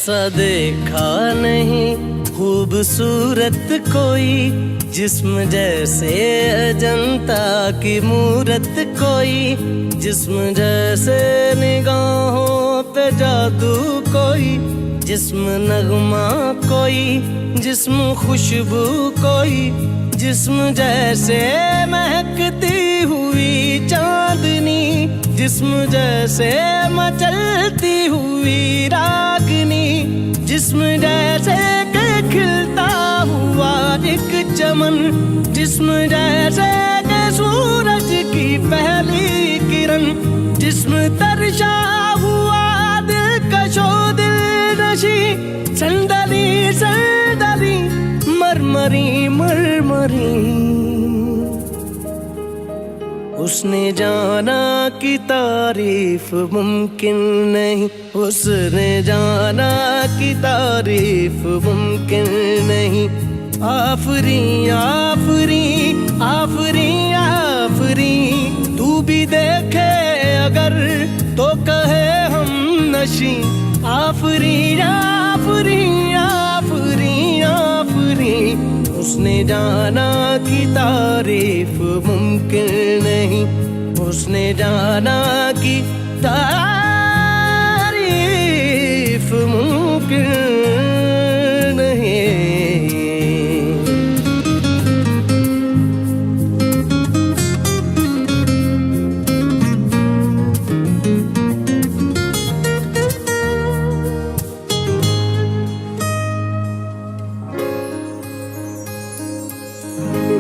ऐसा देखा नहीं खूबसूरत कोई, जिस्म जैसे अजंता की मूरत कोई, जिस्म जैसे निगाहों पे जादू कोई, जिस्म नगमा कोई, जिस्म खुशबू कोई, जिस्म जैसे महकती हुई चांदनी, जिस्म जैसे मचलती हुई रागनी, जिस्म जैसे के खिलता हुआ एक चमन, जिस्म जैसे के सूरज की पहली किरण, जिस्म तरशा हुआ दिलकशो दिलनशी, संदली संदली मरमरी मरमरी। उसने जाना कि तारीफ मुमकिन नहीं, उसने जाना कि तारीफ मुमकिन नहीं। आफरी आफरी आफरी आफरी, तू भी देखे अगर तो कहे हम नशी। आफरी आफरी आफरी आफरी, उसने जाना कि तारीफ मुमकिन नहीं, उसने जाना कि तारीफ मुमकिन नहीं।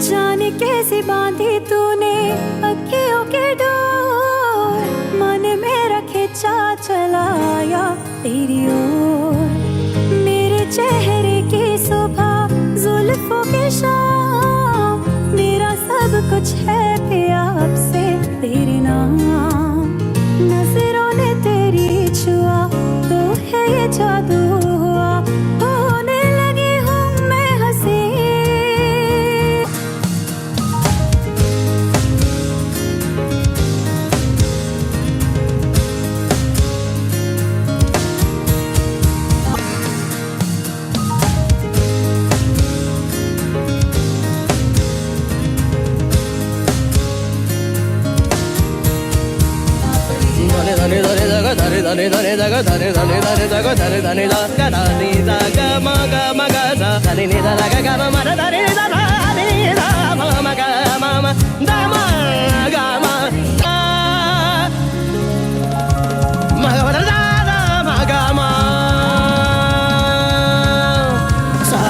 जाने कैसे बांधी तूने अखियों के डोर, मन मेरा खिंचा चलाया तेरी ओर। मेरे चेहरे की सुबह जुल्फों की शाम, मेरा सब कुछ है प्यार से तेरे नाम। नजरों ने तेरी छुआ तो है ये जादू हुआ, होने लगी हूँ मैं हंसी। धरे धरे धरे धरे धरे धरे धरे धरे धरे धरे धरे धरे गा मा गा मा गा सा धरे नि धा गा गा मा धा धरे धा धरे धा मा गा मा मा धा मा गा मा मा गा धा धा मा गा मा सा।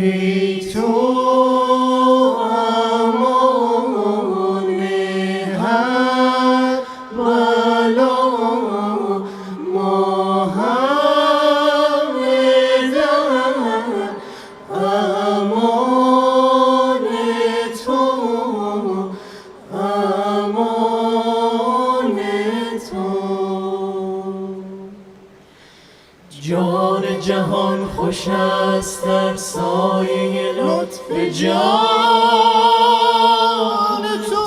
ای تو امان هر بلا ما همه در امان تو امان تو جان جهان خوش است در سایه لطف جان تو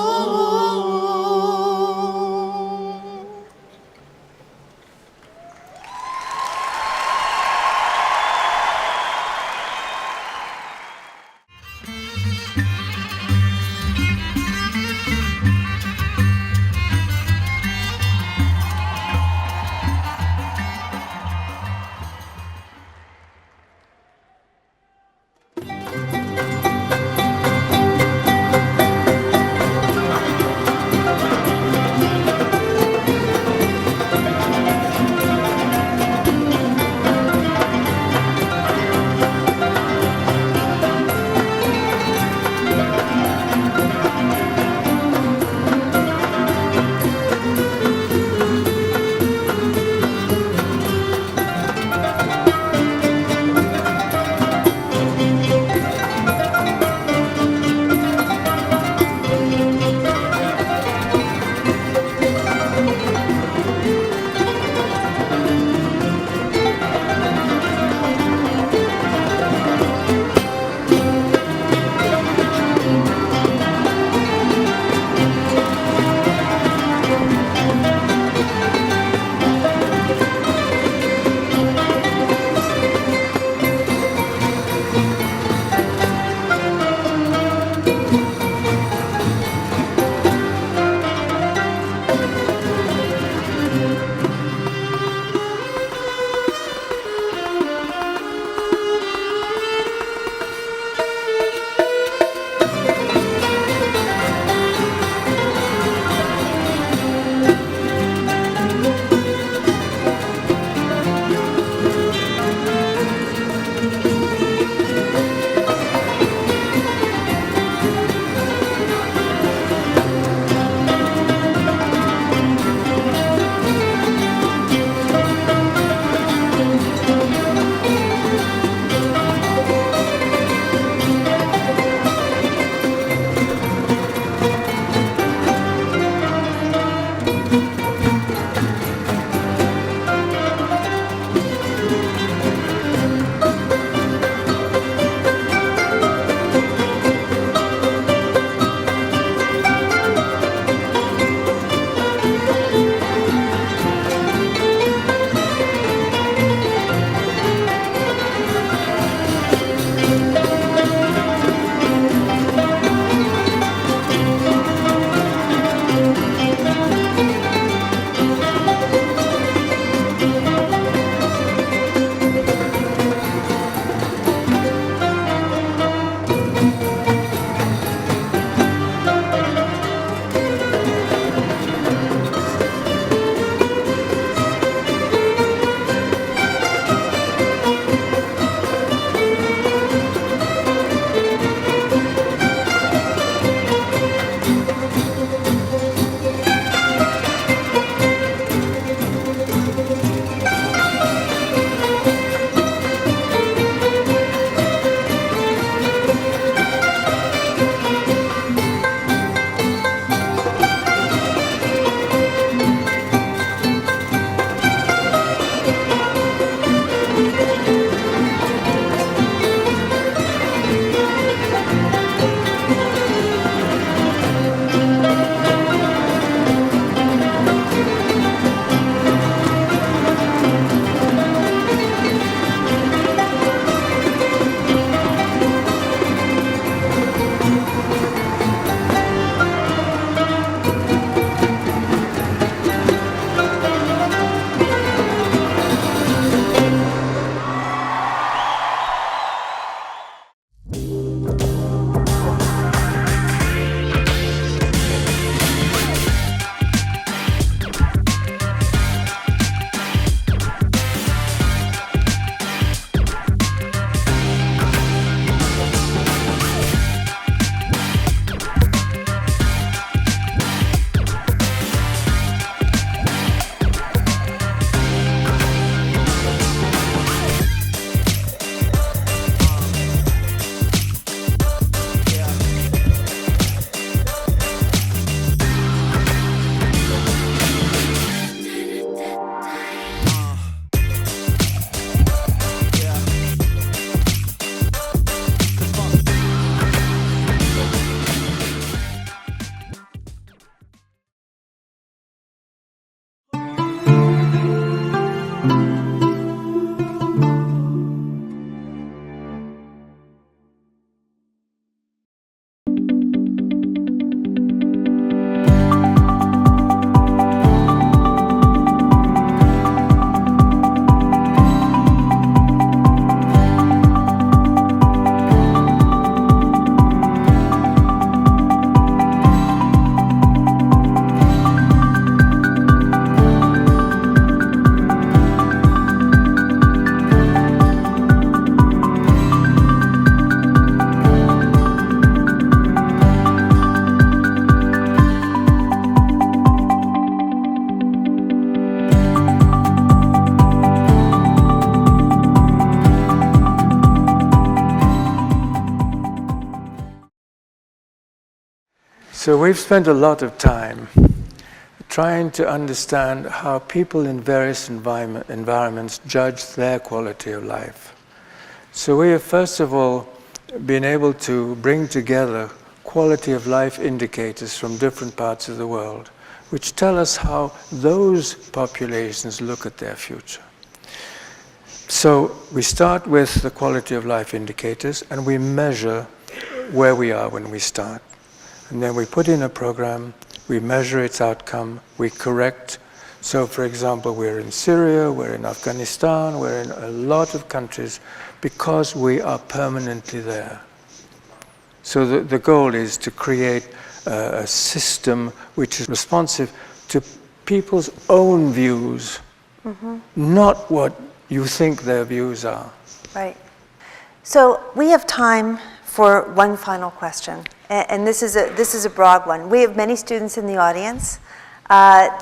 So we've spent a lot of time trying to understand how people in various environments judge their quality of life. So we have first of all been able to bring together quality of life indicators from different parts of the world, which tell us how those populations look at their future. So we start with the quality of life indicators and we measure where we are when we start. And then we put in a program, we measure its outcome, we correct. So for example, we're in Syria, we're in Afghanistan, we're in a lot of countries because we are permanently there. So the goal is to create a system which is responsive to people's own views, not what you think their views are. Right. So we have time for one final question, and this is a broad one. We have many students in the audience.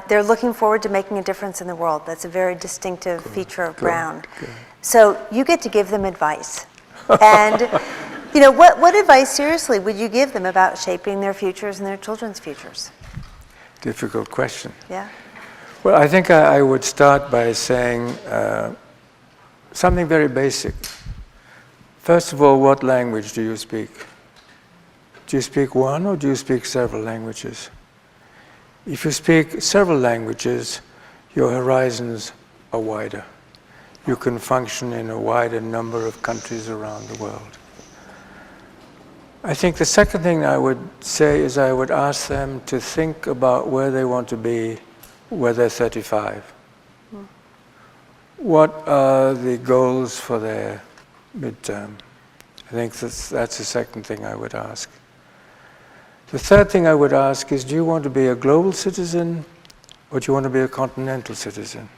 They're looking forward to making a difference in the world. That's a very distinctive feature of Brown. So you get to give them advice. And you know, what advice, seriously, would you give them about shaping their futures and their children's futures? Difficult question. Yeah. Well, I think I would start by saying something very basic. First of all, what language do you speak? Do you speak one or do you speak several languages? If you speak several languages, your horizons are wider. You can function in a wider number of countries around the world. I think the second thing I would say is I would ask them to think about where they want to be when they're 35. What are the goals for their midterm? I think that's the second thing I would ask. The third thing I would ask is, do you want to be a global citizen or do you want to be a continental citizen?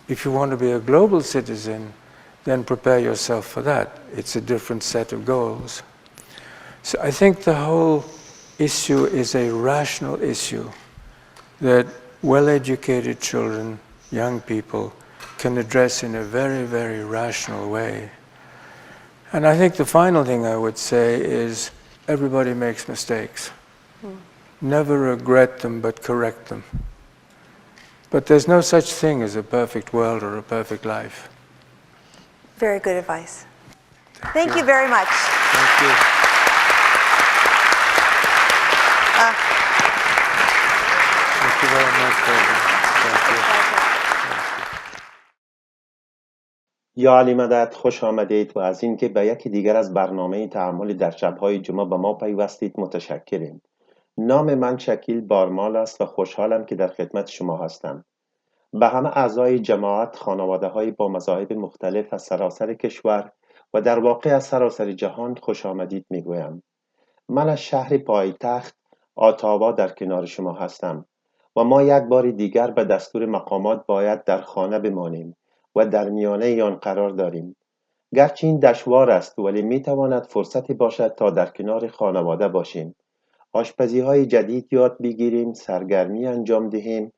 If you want to be a global citizen, then prepare yourself for that. It's a different set of goals. So I think the whole issue is a rational issue that well-educated children, young people, can address in a very, very rational way. And I think the final thing I would say is everybody makes mistakes. Never regret them, but correct them. But there's no such thing as a perfect world or a perfect life. Very good advice. Thank you very much. Thank you. Thank you very much, David. Thank you. یا علی مدد، خوش آمدید و از اینکه به یکی دیگر از برنامه تأمل در شب‌های جمعه به ما پیوستید متشکریم. نام من شکیل بارمال است و خوشحالم که در خدمت شما هستم. به همه اعضای جماعت، خانواده‌های با مذاهب مختلف از سراسر کشور و در واقع از سراسر جهان خوش آمدید میگویم. من از شهر پایتخت آتاوا در کنار شما هستم و ما یک بار دیگر به دستور مقامات باید در خانه بمانیم و در میانه آن قرار داریم. گرچه این دشوار است ولی میتواند فرصتی باشد تا در کنار خانواده باشیم. آشپزی‌های جدید یاد بگیریم، سرگرمی انجام دهیم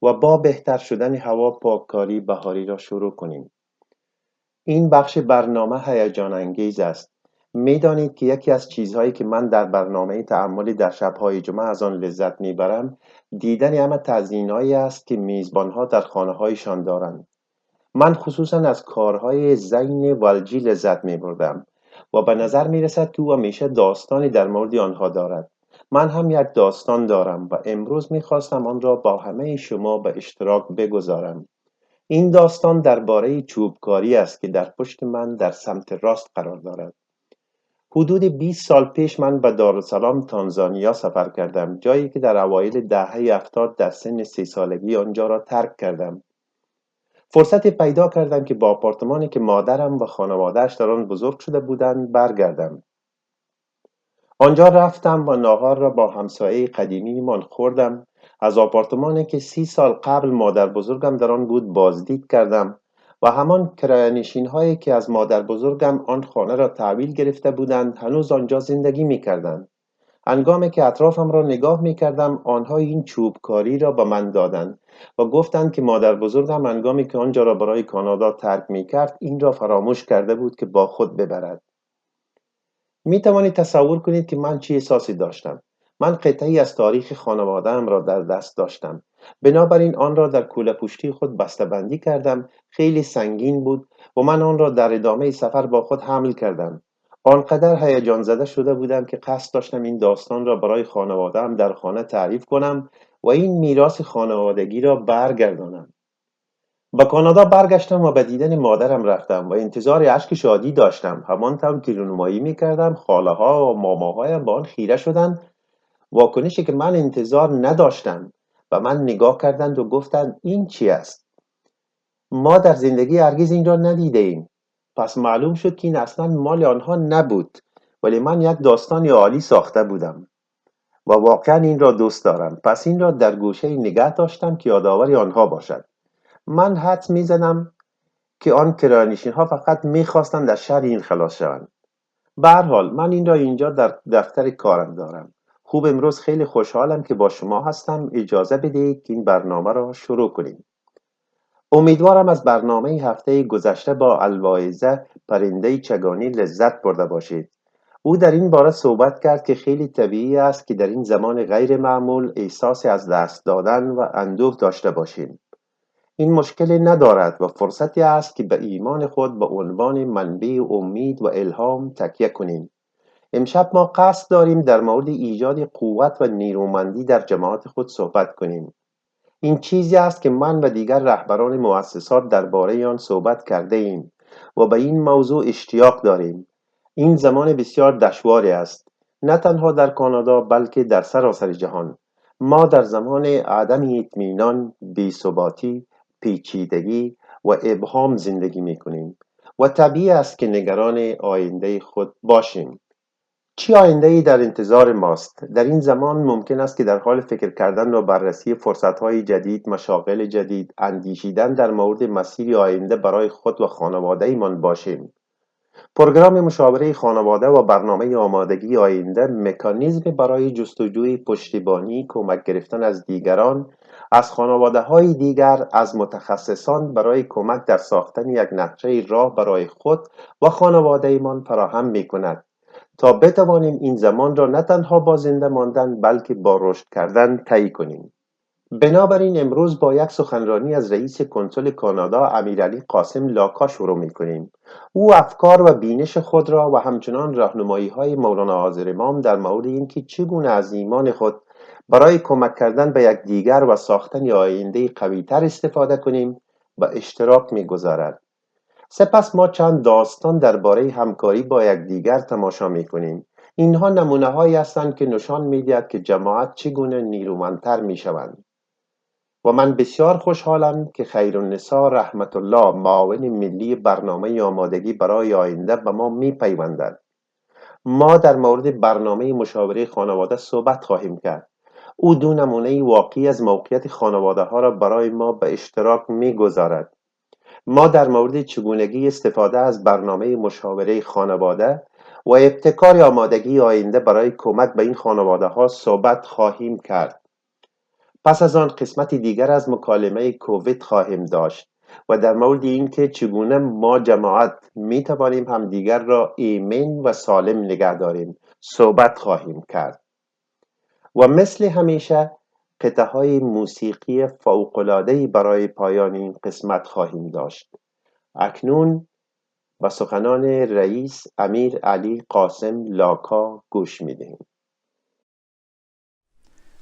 و با بهتر شدن هوا پاککاری بهاری را شروع کنیم. این بخش برنامه هیجان انگیز است. میدانید که یکی از چیزهایی که من در برنامه تأملی در شب‌های جمعه از آن لذت میبرم دیدن همه تزیین‌هایی است که میزبان‌ها در خانه‌هایشان دارند. من خصوصا از کارهای زین والجی لذت میبردم و به نظر میرسد که او همیشه داستانی در مورد آنها دارد. من هم یک داستان دارم و امروز میخواستم آن را با همه شما به اشتراک بگذارم. این داستان درباره چوبکاری است که در پشت من در سمت راست قرار دارد. حدود 20 سال پیش من به دارالسلام تانزانیا سفر کردم، جایی که در اوایل دهه 70 در سن 30 سالگی آنجا را ترک کردم. فرصتی پیدا کردم که با آپارتمانی که مادرم و خانواده‌اش در آن بزرگ شده بودند برگردم. آنجا رفتم و ناهار را با همسایه قدیمیمان خوردم. از آپارتمانی که 30 سال قبل مادر بزرگم در آن بود بازدید کردم و همان کرایه‌نشین‌هایی که از مادر بزرگم آن خانه را تحویل گرفته بودند هنوز آنجا زندگی می‌کردند. هنگامی که اطرافم را نگاه می‌کردم آنها این چوبکاری را به من دادند و گفتند که مادر بزرگم هنگامی که آنجا را برای کانادا ترک می‌کرد این را فراموش کرده بود که با خود ببرد. می‌توانید تصور کنید که من چه احساسی داشتم. من قطعی از تاریخ خانواده‌ام را در دست داشتم. بنابراین آن را در کوله پشتی خود بسته‌بندی کردم. خیلی سنگین بود و من آن را در ادامه سفر با خود حمل کردم. آنقدر هیجان زده شده بودم که قصد داشتم این داستان را برای خانواده‌ام در خانه تعریف کنم و این میراث خانوادگی را برگردانم. به کانادا برگشتم و به دیدن مادرم رفتم و انتظار اشک شادی داشتم. همانطور که رونمایی میکردم خاله‌ها و ماماهایم به آن خیره شدند. واکنشی که من انتظار نداشتم و من نگاه کردند و گفتند این چی است؟ ما در زندگی هرگز این را ندیده ایم. پس معلوم شد که این اصلا مال آنها نبود، ولی من یک داستان عالی ساخته بودم و واقعا این را دوست دارم. پس این را در گوشه نگه داشتم که یادآور آنها باشد. من حدس میزنم که آن کرانشین‌ها فقط میخواستند از شر این خلاص شوند. به هر حال من این را اینجا در دفتر کارم دارم. خوب، امروز خیلی خوشحالم که با شما هستم. اجازه بدهید که این برنامه را شروع کنیم. امیدوارم از برنامه هفته گذشته با الواعظه پرنده چگانی لذت برده باشید. او در این باره صحبت کرد که خیلی طبیعی است که در این زمان غیر معمول احساس از دست دادن و اندوه داشته باشیم. این مشکلی ندارد و فرصتی است که به ایمان خود به عنوان منبع امید و الهام تکیه کنیم. امشب ما قصد داریم در مورد ایجاد قوت و نیرومندی در جماعت خود صحبت کنیم. این چیزی است که من و دیگر رهبران مؤسسات درباره آن صحبت کرده ایم و به این موضوع اشتیاق داریم. این زمان بسیار دشواری است، نه تنها در کانادا بلکه در سراسر جهان. ما در زمان عدم اطمینان، بی‌ثباتی، پیچیدگی و ابهام زندگی می‌کنیم و طبیعی است که نگران آینده خود باشیم. چه آینده‌ای در انتظار ماست؟ در این زمان ممکن است که در حال فکر کردن و بررسی فرصت‌های جدید، مشاغل جدید، اندیشیدن در مورد مسیر آینده برای خود و خانواده‌ایمان باشیم. پروگرام مشاوره خانواده و برنامه آمادگی آینده مکانیزم برای جستجوی پشتیبانی، کمک گرفتن از دیگران، از خانواده‌های دیگر، از متخصصان برای کمک در ساختن یک نقشه راه برای خود و خانواده‌ایمان فراهم می‌کند تا بتوانیم این زمان را نه تنها با زنده ماندن بلکه با رشد کردن طی کنیم. بنابراین امروز با یک سخنرانی از رئیس کنسول کانادا امیرعلی قاسم لاکا شروع می‌کنیم. او افکار و بینش خود را و همچنان راهنمایی‌های مولانا حاضر امام در مورد اینکه چگونه از ایمان خود برای کمک کردن به یکدیگر و ساختن آینده قوی‌تر استفاده کنیم به اشتراک می‌گذارد. سپس ما چند داستان درباره همکاری با یکدیگر تماشا می‌کنیم. اینها نمونه‌هایی هستند که نشان می‌دهد که جماعت چگونه نیرومندتر می‌شوند. و من بسیار خوشحالم که خیرالنساء رحمت الله، معاون ملی برنامه آمادگی برای آینده، به ما می‌پیوندد. ما در مورد برنامه مشاوره خانواده صحبت خواهیم کرد. او دو نمونه واقعی از موقعیت خانواده‌ها را برای ما به اشتراک می‌گذارد. ما در مورد چگونگی استفاده از برنامه مشاوره خانواده و ابتکار آمادگی آینده برای کمک به این خانواده‌ها صحبت خواهیم کرد. پس از آن قسمتی دیگر از مکالمه کووید خواهیم داشت و در مورد اینکه چگونه ما جماعت می توانیم همدیگر را ایمن و سالم نگه داریم صحبت خواهیم کرد. و مثل همیشه قطعه‌های موسیقی فوق‌العاده‌ای برای پایان این قسمت خواهیم داشت. اکنون به سخنان رئیس امیر علی قاسم لاکا گوش می‌دهیم.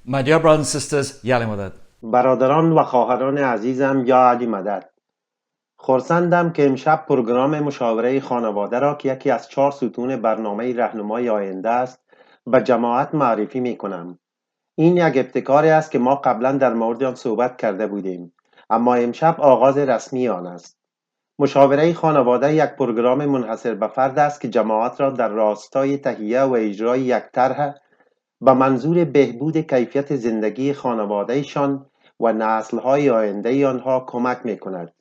My dear brothers and sisters, Yali Madad. برادران و خواهران عزیزم، یا علی مدد. خرسندم که امشب پروگرام مشاوره خانواده را که یکی از 4 ستون برنامه راهنمای آینده است به جماعت معرفی می کنم. این یک ابتکاری است که ما قبلا در مورد آن صحبت کرده بودیم، اما امشب آغاز رسمی آن است. مشاوره خانواده یک پروگرام منحصر به فرد است که جماعت را در راستای تهیه و اجرای یک طرح به منظور بهبود کیفیت زندگی خانوادهشان و نسل‌های آینده آنها کمک می‌کند.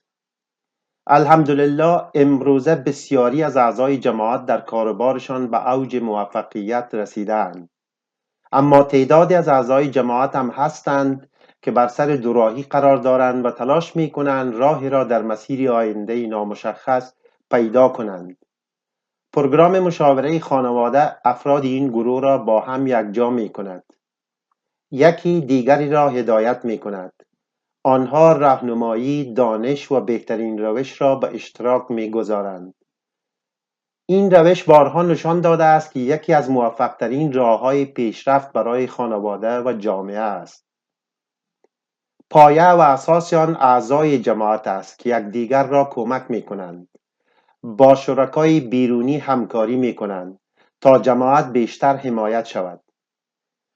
الحمدلله امروزه بسیاری از اعضای جماعت در کاروبارشان به اوج موفقیت رسیدند. اما تعدادی از اعضای جماعت هم هستند که بر سر دوراهی قرار دارند و تلاش می‌کنند راهی را در مسیر آینده نامشخص پیدا کنند. پروگرام مشاوره خانواده افراد این گروه را با هم یکجا می‌کند. یکی دیگری را هدایت می کند. آنها راهنمایی، دانش و بهترین روش را به اشتراک می گذارند. این روش بارها نشان داده است که یکی از موفق‌ترین راه‌های پیشرفت برای خانواده و جامعه است. پایه و اساس آن اعضای جماعت است که یکدیگر را کمک می کنند. با شرکای بیرونی همکاری می کنند تا جماعت بیشتر حمایت شود.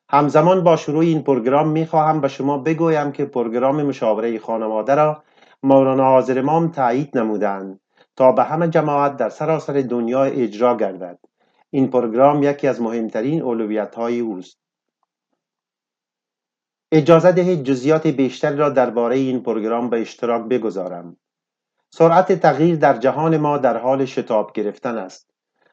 همزمان با شروع این پروگرام می خواهم به شما بگویم که پروگرام مشاوره خانواده را مولانا حاضر امام تایید نمودند تا به همه جماعت در سراسر دنیا اجرا گردد. این پروگرام یکی از مهمترین اولویت‌های اوست. اجازه دهید جزئیات بیشتری را درباره این پروگرام به اشتراک بگذارم. سرعت تغییر در جهان ما در حال شتاب گرفتن است.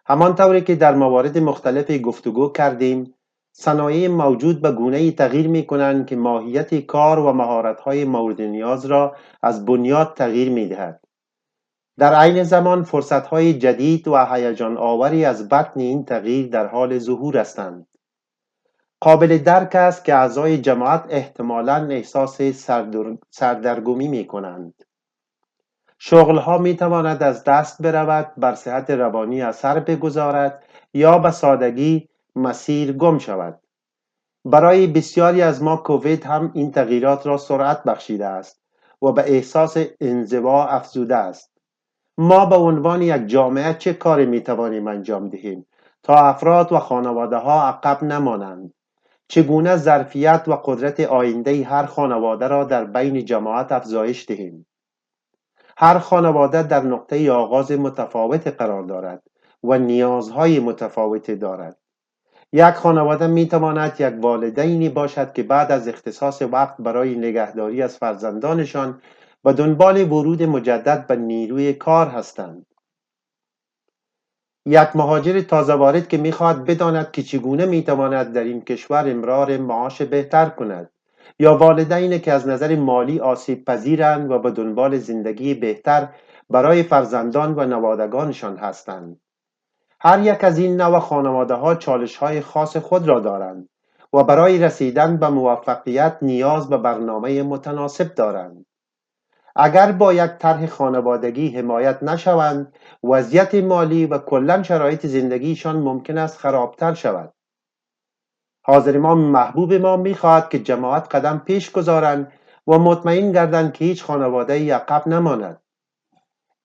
همانطوری که در موارد مختلف گفتگو کردیم، صنایع موجود به گونه‌ای تغییر می‌کنند که ماهیت کار و مهارت‌های مورد نیاز را از بنیاد تغییر می‌دهد. در عین زمان فرصت‌های جدید و هیجان آوری از بطن این تغییر در حال ظهور هستند. قابل درک است که اعضای جماعت احتمالاً احساس سردرگمی می‌کنند. شغل‌ها می‌تواند از دست برود، بر صحت روانی اثر بگذارد یا به سادگی مسیر گم شود. برای بسیاری از ما کووید هم این تغییرات را سرعت بخشیده است و به احساس انزوا افزوده است. ما به عنوان یک جامعه چه کاری می‌توانیم انجام دهیم تا افراد و خانواده‌ها عقب نمانند؟ چگونه ظرفیت و قدرت آینده هر خانواده را در بین جماعت افزایش دهیم؟ هر خانواده در نقطه آغاز متفاوت قرار دارد و نیازهای متفاوتی دارد. یک خانواده میتواند یک والدینی باشد که بعد از اختصاص وقت برای نگهداری از فرزندانشان به دنبال ورود مجدد به نیروی کار هستند. یک مهاجر تازه وارد که میخواهد بداند که چگونه میتواند در این کشور امرار معاش بهتر کند، یا والدینی که از نظر مالی آسیب پذیرند و به دنبال زندگی بهتر برای فرزندان و نوادگانشان هستند. هر یک از این نوع خانواده ها چالش های خاص خود را دارند و برای رسیدن به موفقیت نیاز به برنامه متناسب دارند. اگر با یک طرح خانوادگی حمایت نشوند، وضعیت مالی و کلاً شرایط زندگیشان ممکن است خرابتر شود. حاضر امام محبوب ما می‌خواهد که جماعت قدم پیش گذارند و مطمئن گردند که هیچ خانواده‌ای عقب نماند.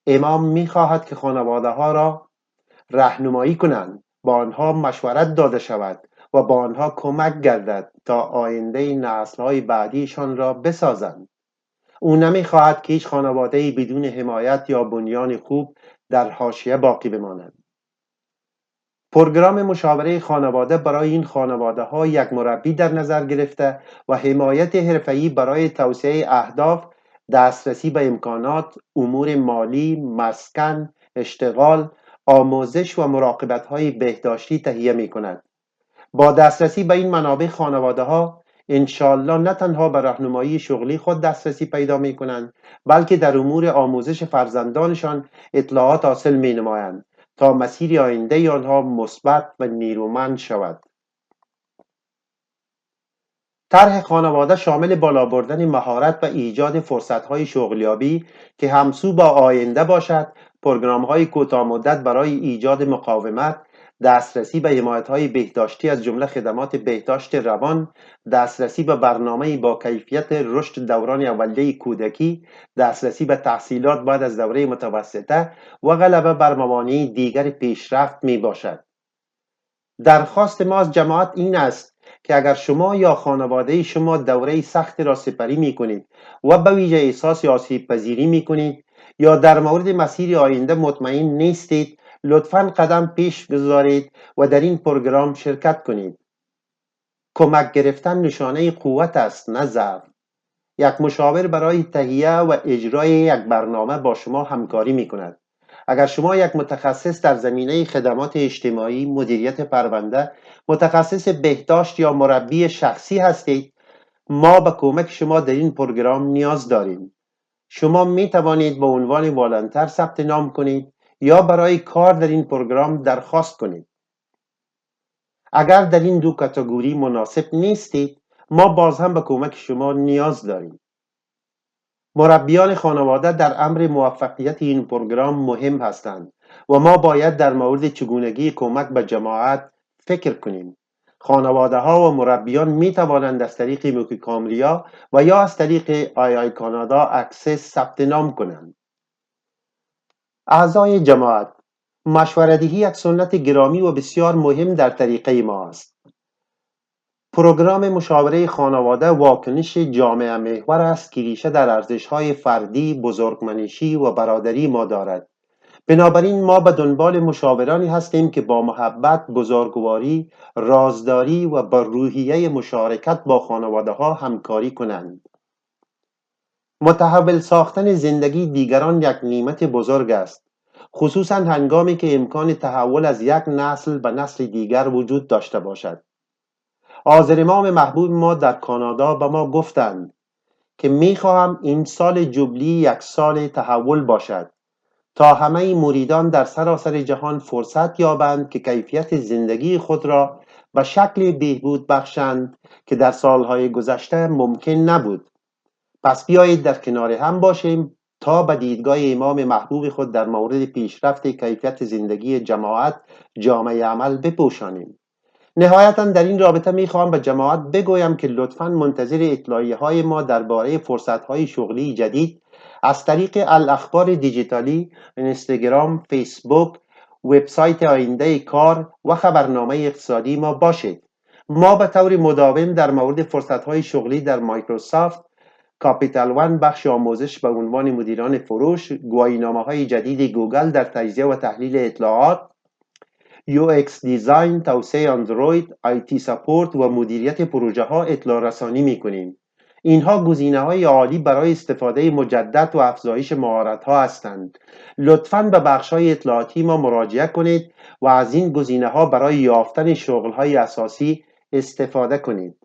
امام می‌خواهد که خانواده‌ها را راهنمایی کنند، با آنها مشورت داده شود و با آنها کمک گردد تا آینده نسل‌های بعدیشان را بسازند. او نمی‌خواهد که هیچ خانواده‌ای بدون حمایت یا بنیان خوب در حاشیه باقی بماند. پروگرام مشاوره خانواده برای این خانواده‌ها یک مربی در نظر گرفته و حمایت حرفه‌ای برای توسعه اهداف، دسترسی به امکانات، امور مالی، مسکن، اشتغال، آموزش و مراقبت‌های بهداشتی تهیه می‌کند. با دسترسی به این منابع خانواده‌ها انشالله نه تنها به راهنمایی شغلی خود دسترسی پیدا می‌کنند، بلکه در امور آموزش فرزندانشان اطلاعات حاصل می‌نمایند تا مسیر آینده آنها مثبت و نیرومند شود. طرح خانواده شامل بالا بردن مهارت و ایجاد فرصت‌های شغلیابی که همسو با آینده باشد، پروگرام‌های کوتاه‌مدت برای ایجاد مقاومت، دسترسی به حمایت‌های بهداشتی از جمله خدمات بهداشت روان، دسترسی به برنامه‌ای با کیفیت رشد دوران اولیه کودکی، دسترسی به تحصیلات بعد از دوره متوسطه و غلبه بر موانع دیگر پیشرفت میباشد. درخواست ما از جماعت این است که اگر شما یا خانواده شما دوره سخت را سپری میکنید و به ویژه احساس آسیب پذیری میکنید یا در مورد مسیر آینده مطمئن نیستید، لطفاً قدم پیش گذارید و در این پروگرام شرکت کنید. کمک گرفتن نشانه قوت است، نه ضعف. یک مشاور برای تهیه و اجرای یک برنامه با شما همکاری میکند. اگر شما یک متخصص در زمینه خدمات اجتماعی، مدیریت پرونده، متخصص بهداشت یا مربی شخصی هستید، ما به کمک شما در این پروگرام نیاز داریم. شما می توانید به عنوان والنتر ثبت نام کنید یا برای کار در این پروگرام درخواست کنید. اگر در این دو کاتگوری مناسب نیستید، ما باز هم به کمک شما نیاز داریم. مربیان خانواده در امر موفقیت این پروگرام مهم هستند و ما باید در مورد چگونگی کمک به جماعت فکر کنیم. خانواده ها و مربیان می توانند از طریق موکی کامریا و یا از طریق آی کانادا اکسس ثبت نام کنند. اعضای جماعت، مشوره‌دهی یک سنت گرامی و بسیار مهم در طریقه ما است. پروگرام مشاوره خانواده واکنش جامعه محور است که ریشه در ارزش‌های فردی، بزرگمنشی و برادری ما دارد. بنابراین ما به دنبال مشاورانی هستیم که با محبت، بزرگواری، رازداری و با روحیه مشارکت با خانواده‌ها همکاری کنند. متحول ساختن زندگی دیگران یک نعمت بزرگ است، خصوصا هنگامی که امکان تحول از یک نسل به نسل دیگر وجود داشته باشد. حاضر امام محبوب ما در کانادا به ما گفتند که میخواهم این سال جوبلی یک سال تحول باشد تا همه مریدان در سراسر جهان فرصت یابند که کیفیت زندگی خود را به شکل بهبود بخشند که در سالهای گذشته ممکن نبود. پس بیایید در کنار هم باشیم تا به دیدگاه امام محبوب خود در مورد پیشرفت کیفیت زندگی جماعت جامعه عمل بپوشانیم. نهایتاً در این رابطه میخواهم به جماعت بگویم که لطفاً منتظر اطلاعیه های ما درباره فرصت های شغلی جدید از طریق الاخبار دیجیتالی، اینستاگرام، فیسبوک، وبسایت آینده کار و خبرنامه اقتصادی ما باشید. ما به طور مداوم در مورد فرصت های شغلی در مایکروسافت، کاپیتال وان بخش آموزش به عنوان مدیران فروش، گواهینامه‌های جدید گوگل در تجزیه و تحلیل اطلاعات، UX دیزاین، توسعه اندروید، IT سپورت و مدیریت پروژه ها اطلاع رسانی می کنیم. اینها گزینه های عالی برای استفاده مجدد و افزایش مهارت ها هستند. لطفاً به بخش های اطلاعاتی ما مراجعه کنید و از این گزینه ها برای یافتن شغل های اساسی استفاده کنید.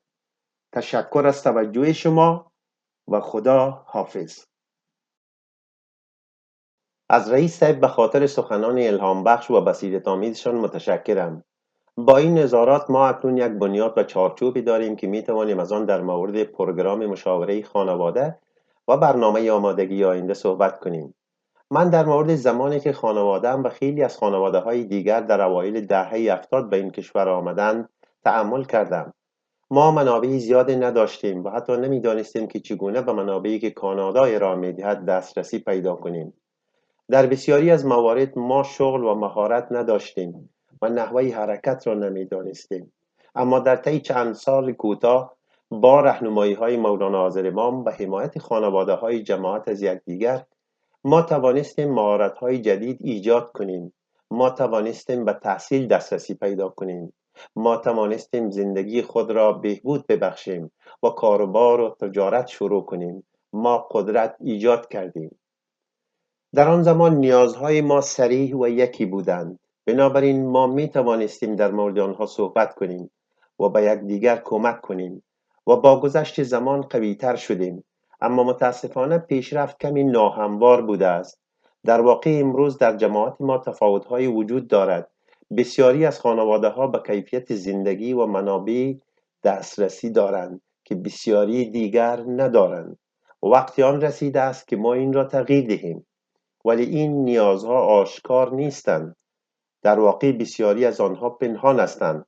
تشکر از توجه شما و خدا حافظ. از رئیس صاحب به خاطر سخنان الهام بخش و بصیرت‌آمیزشان متشکرم. با این نظارات ما اکنون یک بنیاد و چارچوبی داریم که می توانیم از آن در مورد پروگرام مشاوره خانواده و برنامه آمادگی آینده صحبت کنیم. من در مورد زمانی که خانواده‌ام و خیلی از خانواده‌های دیگر در اوایل دهه 70 به این کشور آمدند تأمل کردم. ما منابع زیادی نداشتیم و حتی نمی‌دانستیم که چگونه به منابعی که کانادا ارائه می‌دهد دسترسی پیدا کنیم. در بسیاری از موارد ما شغل و مهارت نداشتیم و نحوه حرکت را نمی‌دانستیم. اما در طی چند سال کوتاه با راهنمایی‌های مولانا حاضر امام و حمایت خانواده‌های جماعت از یکدیگر ما توانستیم مهارت‌های جدید ایجاد کنیم. ما توانستیم به تحصیل دسترسی پیدا کنیم. ما توانستیم زندگی خود را بهبود ببخشیم و کاروبار و تجارت شروع کنیم. ما قدرت ایجاد کردیم. در آن زمان نیازهای ما صریح و یکی بودند. بنابراین ما می توانستیم در مورد آنها صحبت کنیم و به یکدیگر کمک کنیم و با گذشت زمان قوی‌تر شدیم. اما متاسفانه پیشرفت کمی ناهموار بوده است. در واقع امروز در جماعت ما تفاوت‌های وجود دارد. بسیاری از خانواده‌ها به کیفیت زندگی و منابع دسترسی دارند که بسیاری دیگر ندارند. وقتی آن رسیده است که ما این را تغییر دهیم. ولی این نیازها آشکار نیستند. در واقع بسیاری از آنها پنهان هستند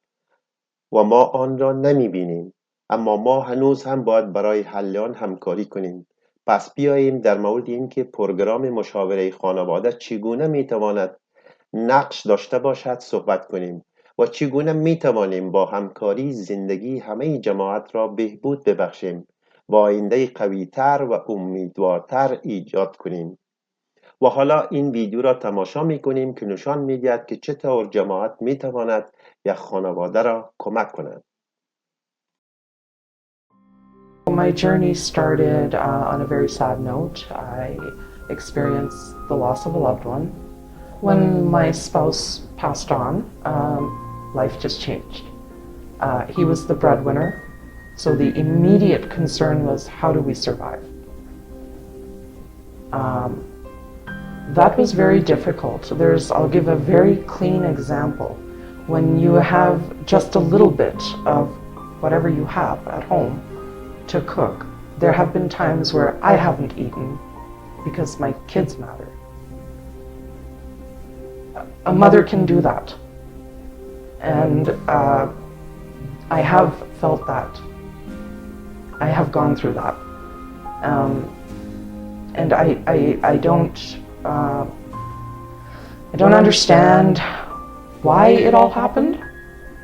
و ما آن را نمی‌بینیم. اما ما هنوز هم باید برای حل آن همکاری کنیم. پس بیاییم در مورد اینکه پروگرام مشاوره خانواده چگونه میتواند نقش داشته باشد صحبت کنیم و چگونه میتوانیم با همکاری زندگی همه جماعت را بهبود ببخشیم و آینده قوی‌تر و امیدوارتر ایجاد کنیم. و حالا این ویدیو را تماشا می‌کنیم که نشان می‌دهد که چطور جماعت می‌تواند یک خانواده را کمک کند. My journey started on a very sad note. I experienced the loss of a loved one. When my spouse passed on, life just changed. He was the breadwinner, so the immediate concern was, how do we survive? That was very difficult. I'll give a very clean example. When you have just a little bit of whatever you have at home to cook. There have been times where I haven't eaten because my kids matter. A mother can do that. And I have felt that. I have gone through that. And I don't understand why it all happened.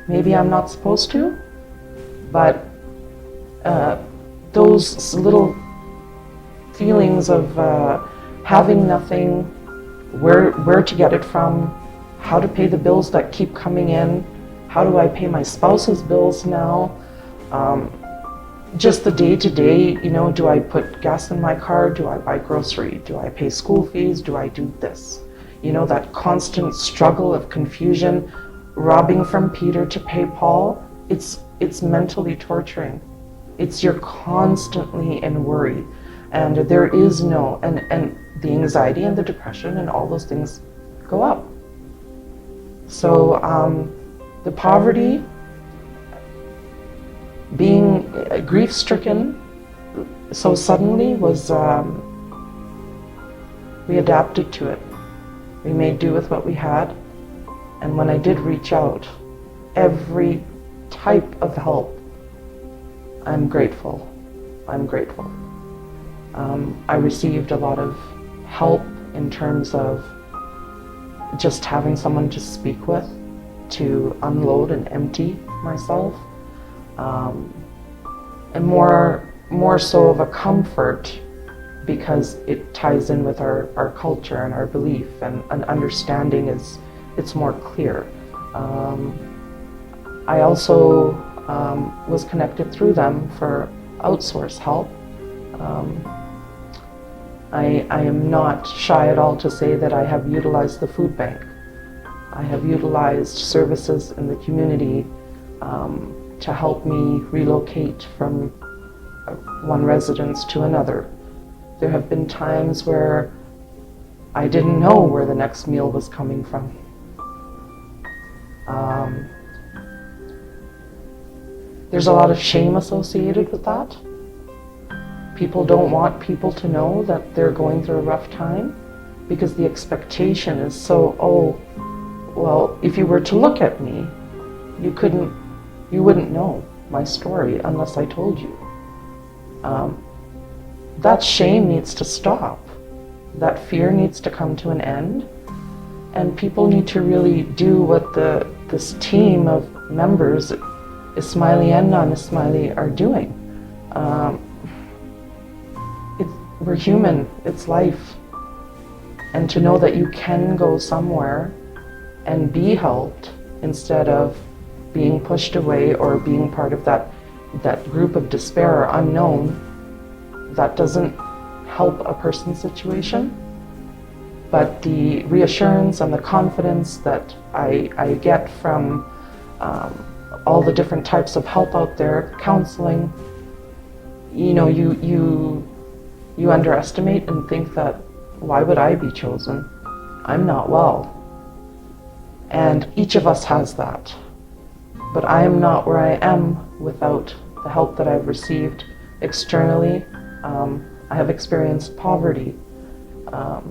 Maybe I'm not supposed to, but those little feelings of having nothing, where to get it from, how to pay the bills that keep coming in, how do I pay my spouse's bills now, just the day-to-day, do I put gas in my car, do I buy grocery, do I pay school fees, do I do this? That constant struggle of confusion, robbing from Peter to pay Paul, it's mentally torturing. You're constantly in worry, and there is no, and the anxiety and the depression and all those things go up. So the poverty, being grief-stricken so suddenly was, we adapted to it. We made do with what we had, and when I did reach out, every type of help, I'm grateful. I'm grateful. I received a lot of help in terms of just having someone to speak with, to unload and empty myself, and more so of a comfort, because it ties in with our culture and our belief, and an understanding it's more clear. I also was connected through them for outsource help. I am not shy at all to say that I have utilized the food bank. I have utilized services in the community to help me relocate from one residence to another. There have been times where I didn't know where the next meal was coming from. There's a lot of shame associated with that. People don't want people to know that they're going through a rough time, because the expectation is so, oh, well, if you were to look at me, you wouldn't know my story unless I told you. That shame needs to stop. That fear needs to come to an end, and people need to really do what this team of members, Ismaili and non-Ismaili, are doing. We're human, it's life. And to know that you can go somewhere and be helped instead of being pushed away or being part of that group of despair or unknown, that doesn't help a person's situation. But the reassurance and the confidence that I get from all the different types of help out there, counseling, you underestimate and think that, why would I be chosen? I'm not well. And each of us has that. But I am not where I am without the help that I've received externally. I have experienced poverty, the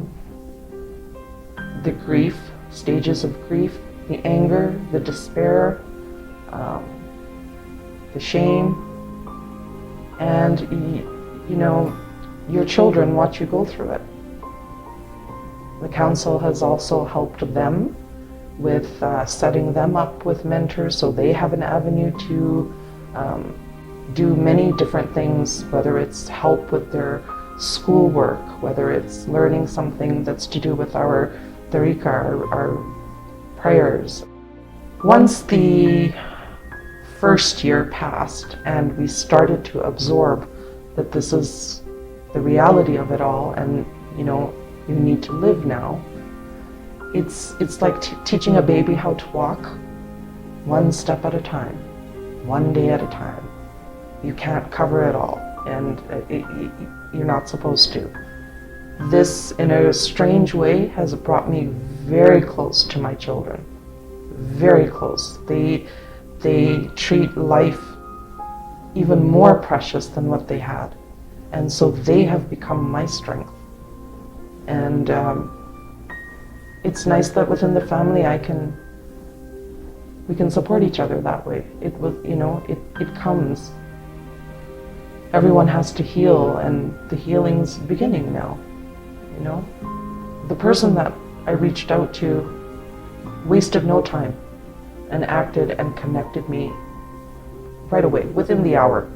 grief, stages of grief, the anger, the despair, the shame, and your children watch you go through it. The council has also helped them with setting them up with mentors, so they have an avenue to do many different things, whether it's help with their schoolwork, whether it's learning something that's to do with our tariqa, our prayers. Once the first year passed and we started to absorb that this is the reality of it all, and you need to live now, it's like teaching a baby how to walk, one step at a time, one day at a time. You can't cover it all, and you're not supposed to. This, in a strange way, has brought me very close to my children. Very close. They treat life even more precious than what they had. And so they have become my strength. And it's nice that within the family we can support each other that way. It comes. Everyone has to heal, and the healing's beginning now. The person that I reached out to wasted no time and acted and connected me right away, within the hour.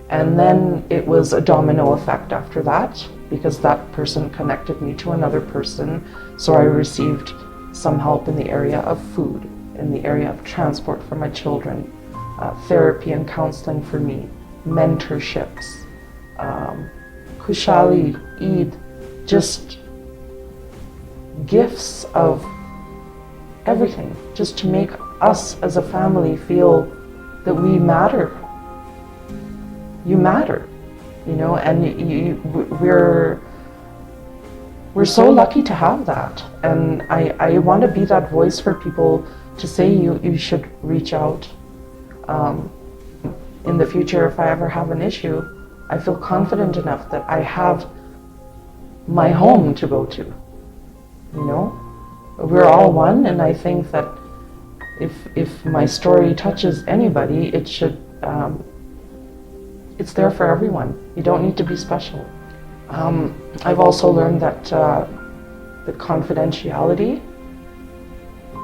And then it was a domino effect after that, because that person connected me to another person. So I received some help in the area of food, in the area of transport for my children, therapy and counseling for me, mentorships, Khushali, Eid, just gifts of everything, just to make us as a family feel that we matter. You matter, and we're so lucky to have that. And I want to be that voice for people to say you should reach out. In the future, if I ever have an issue, I feel confident enough that I have my home to go to. We're all one, and I think that if my story touches anybody, it should. It's there for everyone. You don't need to be special. I've also learned that the confidentiality,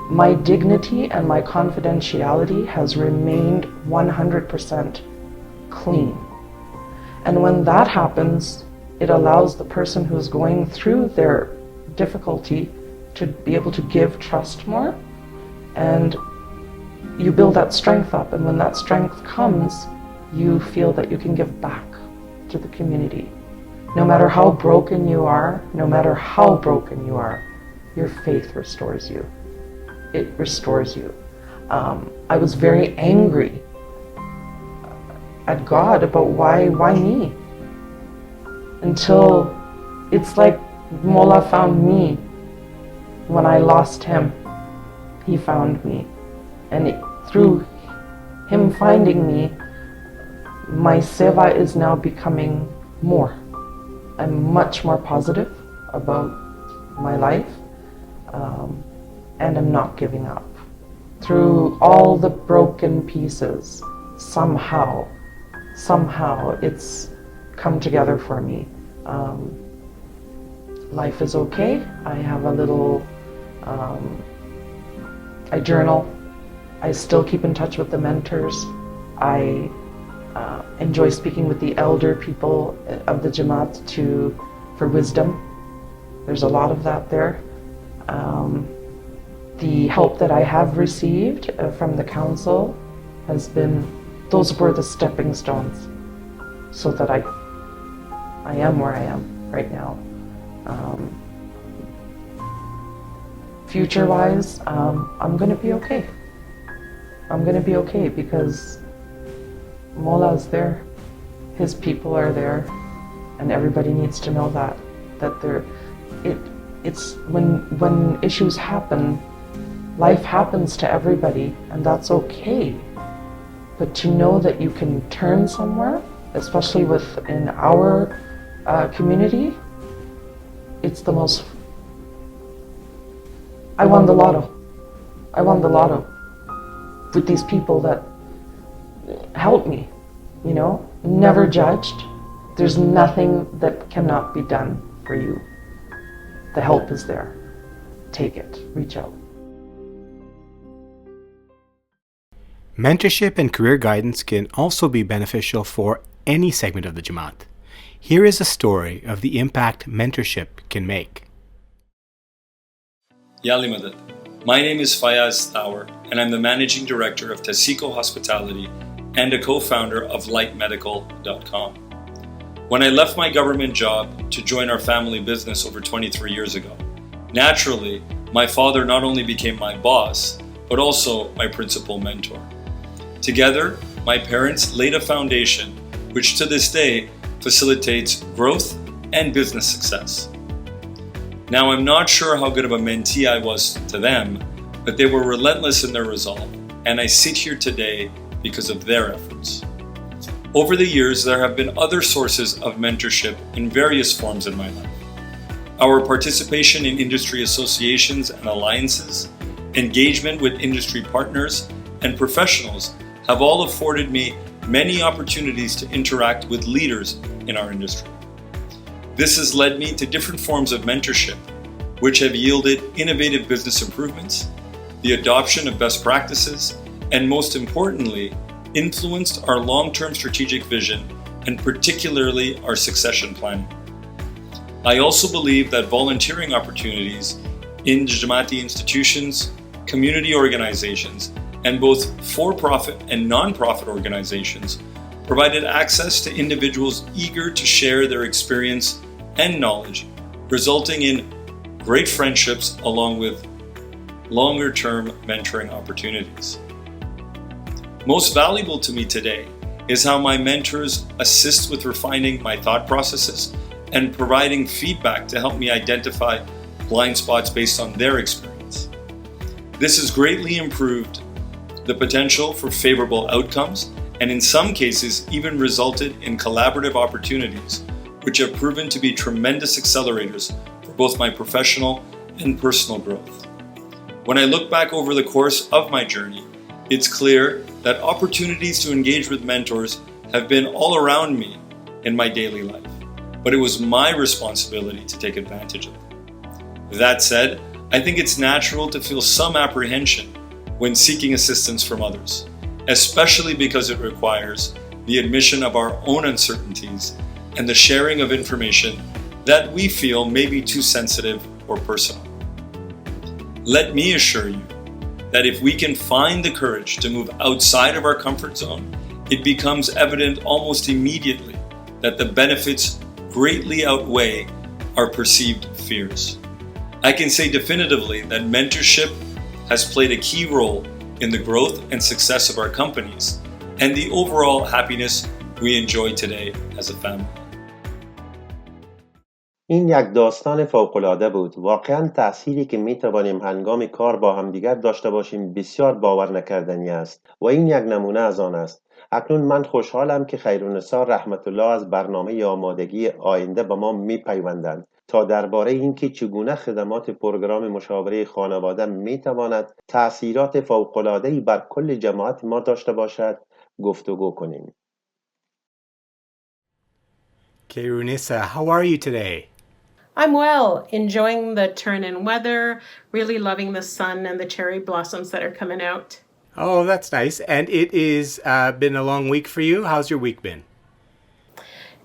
my dignity and my confidentiality has remained 100% clean. And when that happens, it allows the person who's going through their difficulty to be able to give trust more, and you build that strength up. And when that strength comes, you feel that you can give back to the community. No matter how broken you are, your faith restores you. It restores you. I was very angry at God about why me? Until it's like Mola found me. When I lost him, he found me. And through him finding me, my seva is now becoming more. I'm much more positive about my life, and I'm not giving up. Through all the broken pieces, somehow it's come together for me. Life is okay. I have a little, I journal. I still keep in touch with the mentors. I enjoy speaking with the elder people of the Jamaat for wisdom. There's a lot of that there. The help that I have received from the council those were the stepping stones so that I am where I am right now. Future-wise, I'm going to be okay. I'm going to be okay because Mola is there, his people are there, and everybody needs to know that it's when issues happen, life happens to everybody, and that's okay. But to know that you can turn somewhere, especially within our community, it's the most. I won the lotto with these people that helped me, never judged. There's nothing that cannot be done for you. The help is there. Take it, reach out. Mentorship and career guidance can also be beneficial for any segment of the Jamaat. Here is a story of the impact mentorship can make. Yali Madad. My name is Fayaz Tower, and I'm the Managing Director of Tasiko Hospitality and a co-founder of lightmedical.com. When I left my government job to join our family business over 23 years ago, naturally, my father not only became my boss, but also my principal mentor. Together, my parents laid a foundation which to this day facilitates growth and business success. Now, I'm not sure how good of a mentee I was to them, but they were relentless in their resolve, and I sit here today because of their efforts. Over the years, there have been other sources of mentorship in various forms in my life. Our participation in industry associations and alliances, engagement with industry partners and professionals have all afforded me many opportunities to interact with leaders in our industry. This has led me to different forms of mentorship, which have yielded innovative business improvements, the adoption of best practices, and most importantly, influenced our long-term strategic vision and particularly our succession planning. I also believe that volunteering opportunities in Jamaati institutions, community organizations, and both for-profit and non-profit organizations provided access to individuals eager to share their experience and knowledge, resulting in great friendships along with longer-term mentoring opportunities. Most valuable to me today is how my mentors assist with refining my thought processes and providing feedback to help me identify blind spots based on their experience. This has greatly improved the potential for favorable outcomes and in some cases even resulted in collaborative opportunities, which have proven to be tremendous accelerators for both my professional and personal growth. When I look back over the course of my journey, it's clear that opportunities to engage with mentors have been all around me in my daily life, but it was my responsibility to take advantage of them. That said, I think it's natural to feel some apprehension when seeking assistance from others, especially because it requires the admission of our own uncertainties and the sharing of information that we feel may be too sensitive or personal. Let me assure you that if we can find the courage to move outside of our comfort zone, it becomes evident almost immediately that the benefits greatly outweigh our perceived fears. I can say definitively that mentorship has played a key role in the growth and success of our companies and the overall happiness we enjoy today as a family. این یک داستان فوق‌العاده بود. واقعاً تأثیری که می‌توانیم هنگام کار با همدیگر داشته باشیم بسیار باور نکردنی است و این یک نمونه از آن است. اکنون من خوشحالم که خیرالنسا رحمت الله از برنامه آمادگی آینده به ما می‌پیوندند تا درباره اینکه چگونه خدمات پروگرام مشاوره خانواده می‌تواند تأثیرات فوق‌العاده‌ای بر کل جماعت ما داشته باشد گفتگو کنیم. Kairunisa, how are you today? I'm well, enjoying the turn in weather, really loving the sun and the cherry blossoms that are coming out. Oh, that's nice. And it is been a long week for you. How's your week been?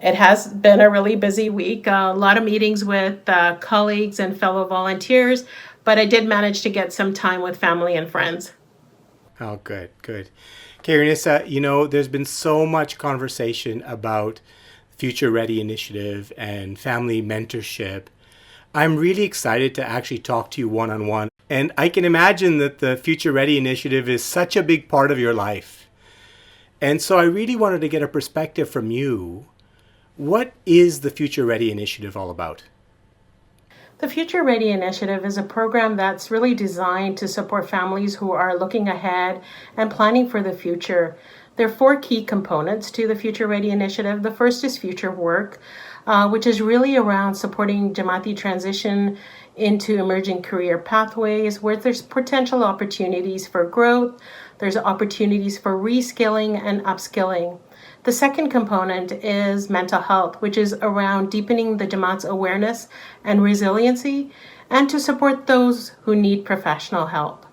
It has been a really busy week, a lot of meetings with colleagues and fellow volunteers, but I did manage to get some time with family and friends. Oh, good, good. Kairunisa, you know, there's been so much conversation about Future Ready Initiative and family mentorship. I'm really excited to actually talk to you one-on-one. And I can imagine that the Future Ready Initiative is such a big part of your life. And so I really wanted to get a perspective from you. What is the Future Ready Initiative all about? The Future Ready Initiative is a program that's really designed to support families who are looking ahead and planning for the future. There are 4 key components to the Future Ready Initiative. The first is future work, which is really around supporting Jamaati transition into emerging career pathways where there's potential opportunities for growth, there's opportunities for reskilling and upskilling. The second component is mental health, which is around deepening the Jamaat's awareness and resiliency and to support those who need professional help.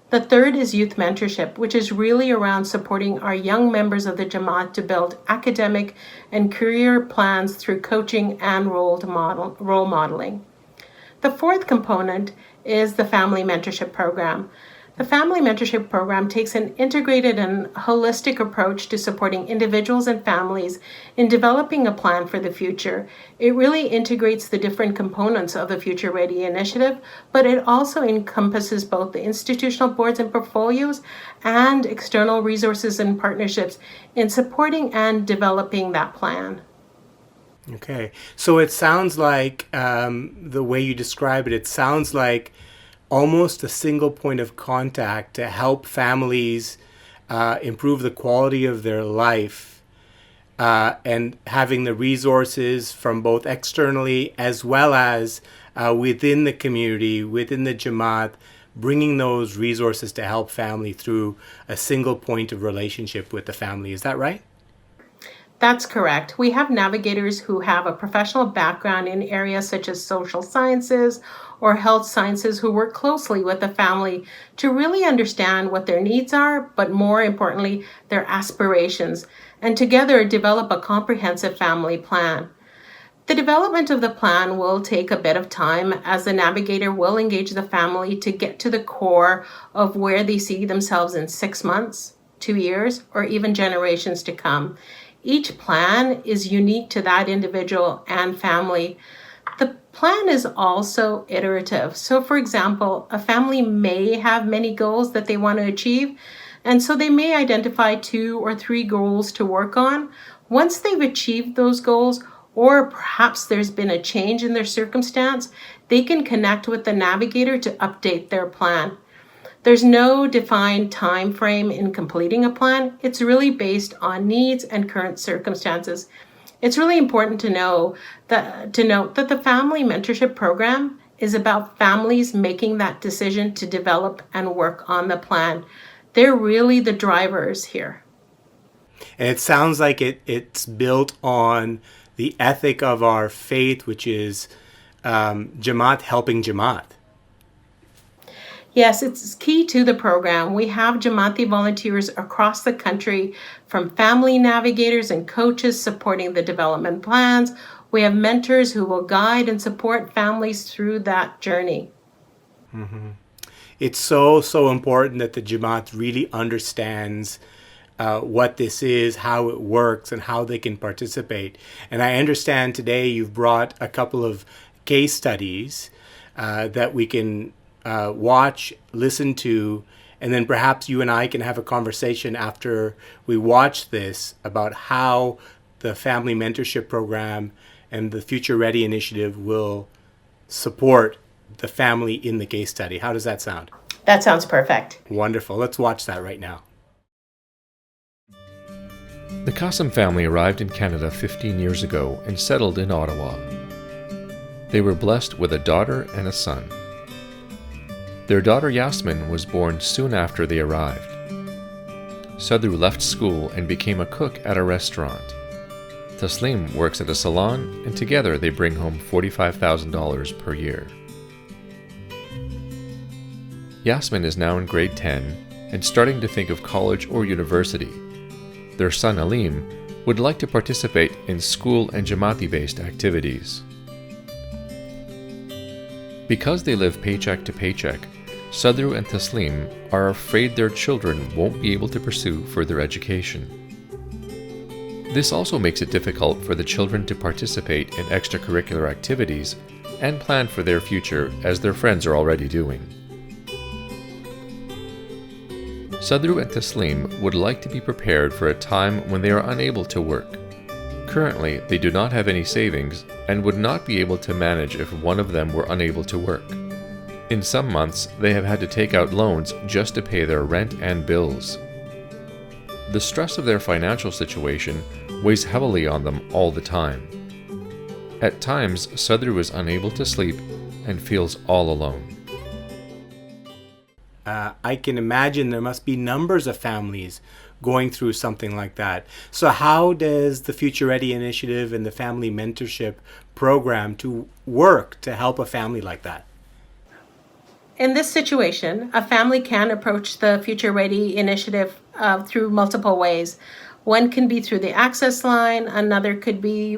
The third is youth mentorship, which is really around supporting our young members of the Jamaat to build academic and career plans through coaching and role modeling. The fourth component is the family mentorship program. The family mentorship program takes an integrated and holistic approach to supporting individuals and families in developing a plan for the future. It really integrates the different components of the Future Ready Initiative, but it also encompasses both the institutional boards and portfolios and external resources and partnerships in supporting and developing that plan. Okay, so it sounds like the way you describe it, it sounds like almost a single point of contact to help families improve the quality of their life, and having the resources from both externally as well as within the community, within the Jamaat, bringing those resources to help family through a single point of relationship with the family. Is that right? That's correct. We have navigators who have a professional background in areas such as social sciences or health sciences who work closely with the family to really understand what their needs are, but more importantly, their aspirations, and together develop a comprehensive family plan. The development of the plan will take a bit of time as the navigator will engage the family to get to the core of where they see themselves in 6 months, 2 years, or even generations to come. Each plan is unique to that individual and family. The plan is also iterative. So for example, a family may have many goals that they want to achieve, and so they may identify 2 or 3 goals to work on. Once they've achieved those goals, or perhaps there's been a change in their circumstance, they can connect with the navigator to update their plan. There's no defined time frame in completing a plan. It's really based on needs and current circumstances. It's really important to note that the family mentorship program is about families making that decision to develop and work on the plan. They're really the drivers here. And it sounds like it's built on the ethic of our faith, which is Jamaat helping Jamaat. Yes, it's key to the program. We have Jamaati volunteers across the country, from family navigators and coaches supporting the development plans. We have mentors who will guide and support families through that journey. Mm-hmm. It's so important that the Jamaat really understands what this is, how it works, and how they can participate. And I understand today you've brought a couple of case studies that we can watch, listen to, and then perhaps you and I can have a conversation after we watch this about how the Family Mentorship Program and the Future Ready Initiative will support the family in the case study. How does that sound? That sounds perfect. Wonderful. Let's watch that right now. The Qasim family arrived in Canada 15 years ago and settled in Ottawa. They were blessed with a daughter and a son. Their daughter Yasmin was born soon after they arrived. Sadhu left school and became a cook at a restaurant. Taslim works at a salon, and together they bring home $45,000 per year. Yasmin is now in grade 10 and starting to think of college or university. Their son Alim would like to participate in school and Jamaati-based activities. Because they live paycheck to paycheck, Sadhu and Taslim are afraid their children won't be able to pursue further education. This also makes it difficult for the children to participate in extracurricular activities and plan for their future as their friends are already doing. Sadhu and Taslim would like to be prepared for a time when they are unable to work. Currently, they do not have any savings and would not be able to manage if one of them were unable to work. In some months, they have had to take out loans just to pay their rent and bills. The stress of their financial situation weighs heavily on them all the time. At times, Sadhu is unable to sleep and feels all alone. I can imagine there must be numbers of families going through something like that. So how does the Future Ready Initiative and the Family Mentorship Program to work to help a family like that? In this situation, a family can approach the Future Ready Initiative through multiple ways. One can be through the access line, another could be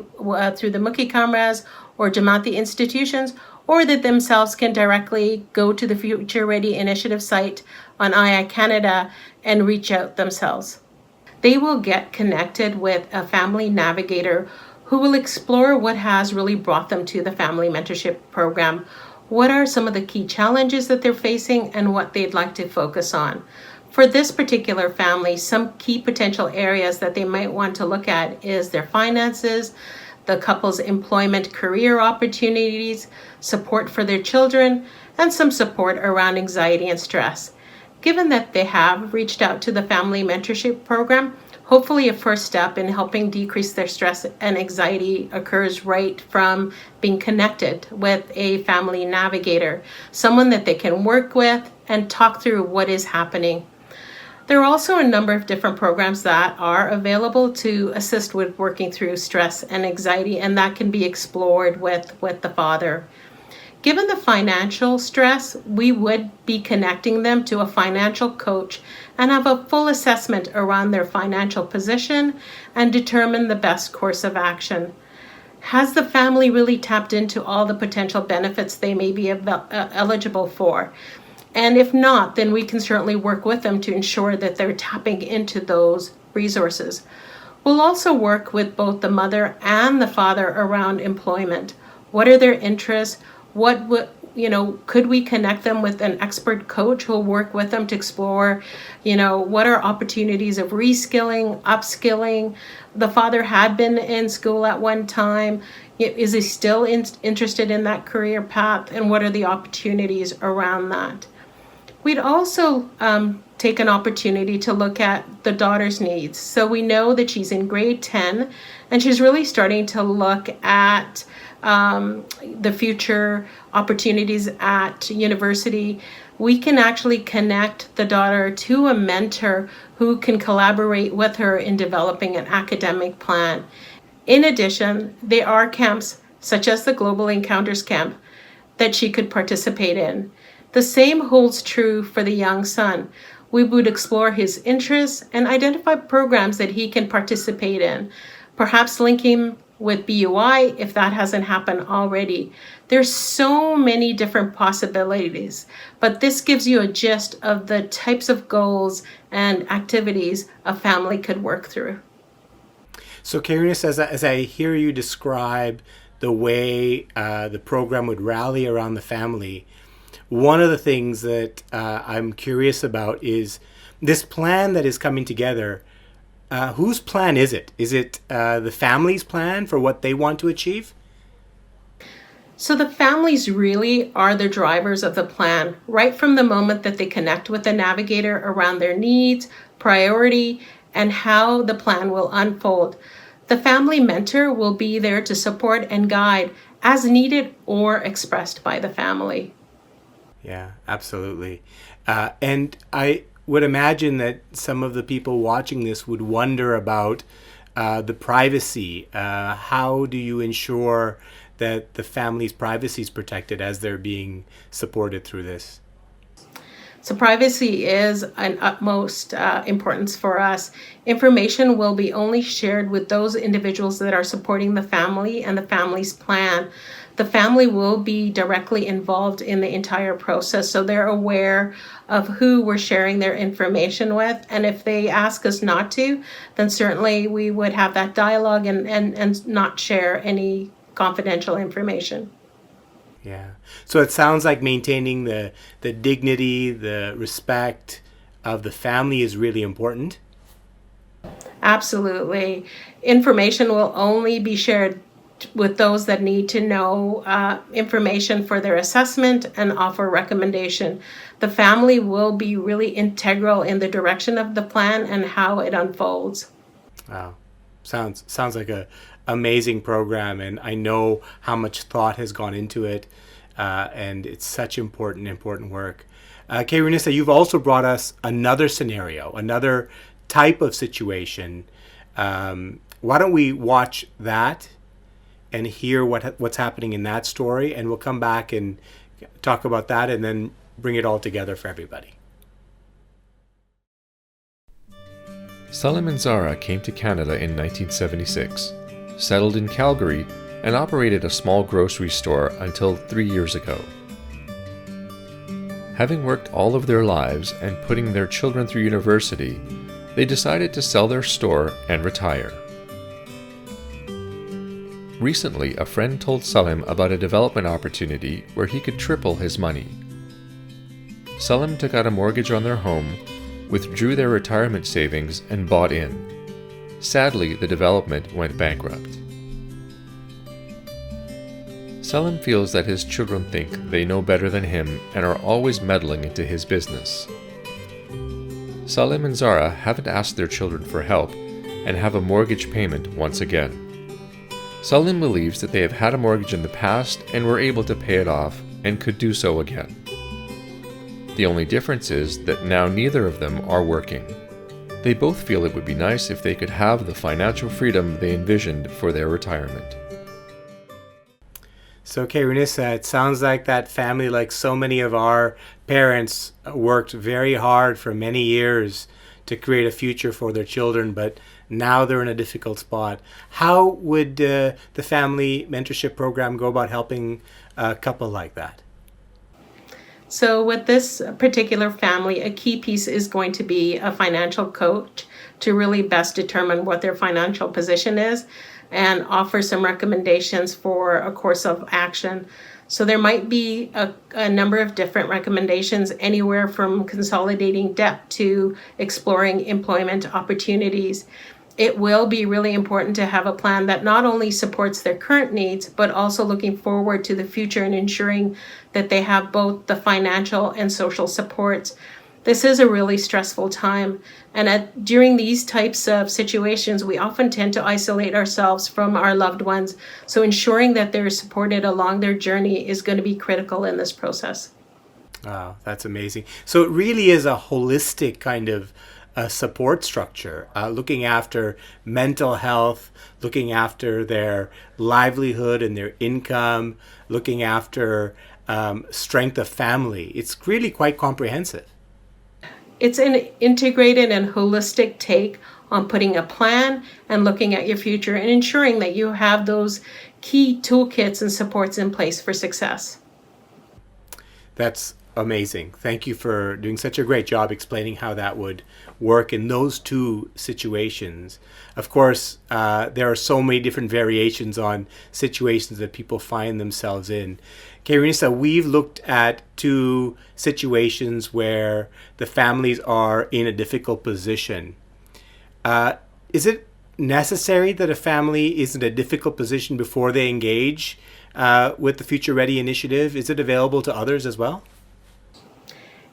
through the Mukhi Kamras or Jamaati institutions, or that themselves can directly go to the Future Ready Initiative site on II Canada and reach out themselves. They will get connected with a family navigator who will explore what has really brought them to the Family Mentorship Program. What are some of the key challenges that they're facing and what they'd like to focus on? For this particular family, some key potential areas that they might want to look at is their finances, the couple's employment career opportunities, support for their children, and some support around anxiety and stress. Given that they have reached out to the family mentorship program, hopefully a first step in helping decrease their stress and anxiety occurs right from being connected with a family navigator, someone that they can work with and talk through what is happening. There are also a number of different programs that are available to assist with working through stress and anxiety, and that can be explored with the father. Given the financial stress, we would be connecting them to a financial coach and have a full assessment around their financial position and determine the best course of action. Has the family really tapped into all the potential benefits they may be eligible for? And if not, then we can certainly work with them to ensure that they're tapping into those resources. We'll also work with both the mother and the father around employment. What are their interests? Could we connect them with an expert coach who will work with them to explore, what are opportunities of reskilling, upskilling? The father had been in school at one time. Is he still interested in that career path? And what are the opportunities around that? We'd also take an opportunity to look at the daughter's needs. So we know that she's in grade 10 and she's really starting to look at the future opportunities at university. We can actually connect the daughter to a mentor who can collaborate with her in developing an academic plan. In addition, there are camps such as the Global Encounters Camp that she could participate in. The same holds true for the young son. We would explore his interests and identify programs that he can participate in, perhaps link him with BUI if that hasn't happened already. There's so many different possibilities, but this gives you a gist of the types of goals and activities a family could work through. So, Karunis, as I hear you describe the way the program would rally around the family, one of the things that I'm curious about is this plan that is coming together. Whose plan is it? Is it the family's plan for what they want to achieve? So the families really are the drivers of the plan, right from the moment that they connect with the navigator around their needs, priority, and how the plan will unfold. The family mentor will be there to support and guide as needed or expressed by the family. Yeah, absolutely. And I would imagine that some of the people watching this would wonder about the privacy. How do you ensure that the family's privacy is protected as they're being supported through this? So privacy is an utmost importance for us. Information will be only shared with those individuals that are supporting the family and the family's plan. The family will be directly involved in the entire process, so they're aware of who we're sharing their information with. And if they ask us not to, then certainly we would have that dialogue and not share any confidential information. Yeah. So it sounds like maintaining the dignity, the respect of the family is really important. Absolutely. Information will only be shared with those that need to know information for their assessment and offer recommendation. The family will be really integral in the direction of the plan and how it unfolds. Wow. Sounds like a amazing program, and I know how much thought has gone into it, and it's such important work. Karunis, you've also brought us another scenario, another type of situation. Why don't we watch that and hear what's happening in that story, and we'll come back and talk about that and then bring it all together for everybody. Salim and Zara came to Canada in 1976, settled in Calgary, and operated a small grocery store until 3 years ago. Having worked all of their lives and putting their children through university, they decided to sell their store and retire. Recently, a friend told Salim about a development opportunity where he could triple his money. Salim took out a mortgage on their home, withdrew their retirement savings, and bought in. Sadly, the development went bankrupt. Salim feels that his children think they know better than him and are always meddling into his business. Salim and Zara haven't asked their children for help and have a mortgage payment once again. Salim believes that they have had a mortgage in the past and were able to pay it off and could do so again. The only difference is that now neither of them are working. They both feel it would be nice if they could have the financial freedom they envisioned for their retirement. So, okay, Renissa, it sounds like that family, like so many of our parents, worked very hard for many years to create a future for their children, but now they're in a difficult spot. How would the family mentorship program go about helping a couple like that? So with this particular family, a key piece is going to be a financial coach to really best determine what their financial position is and offer some recommendations for a course of action. So there might be a number of different recommendations, anywhere from consolidating debt to exploring employment opportunities. It will be really important to have a plan that not only supports their current needs, but also looking forward to the future and ensuring that they have both the financial and social supports. This is a really stressful time, and during these types of situations, we often tend to isolate ourselves from our loved ones. So ensuring that they're supported along their journey is going to be critical in this process. Wow, that's amazing. So it really is a holistic kind of support structure, looking after mental health, looking after their livelihood and their income, looking after strength of family. It's really quite comprehensive. It's an integrated and holistic take on putting a plan and looking at your future and ensuring that you have those key toolkits and supports in place for success. That's amazing. Thank you for doing such a great job explaining how that would work in those two situations. Of course, there are so many different variations on situations that people find themselves in. Okay, Renissa, we've looked at two situations where the families are in a difficult position. Is it necessary that a family is in a difficult position before they engage with the Future Ready initiative? Is it available to others as well?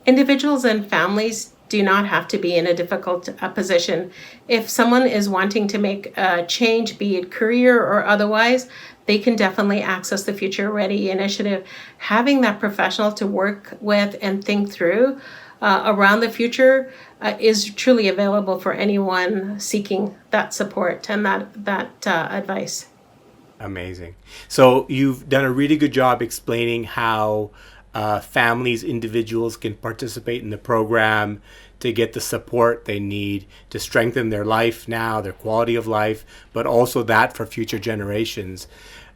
Individuals and families do not have to be in a difficult position. If someone is wanting to make a change, be it career or otherwise, they can definitely access the Future Ready initiative. Having that professional to work with and think through around the future is truly available for anyone seeking that support and that advice. Amazing. So you've done a really good job explaining how families, individuals can participate in the program to get the support they need to strengthen their life now, their quality of life, but also that for future generations.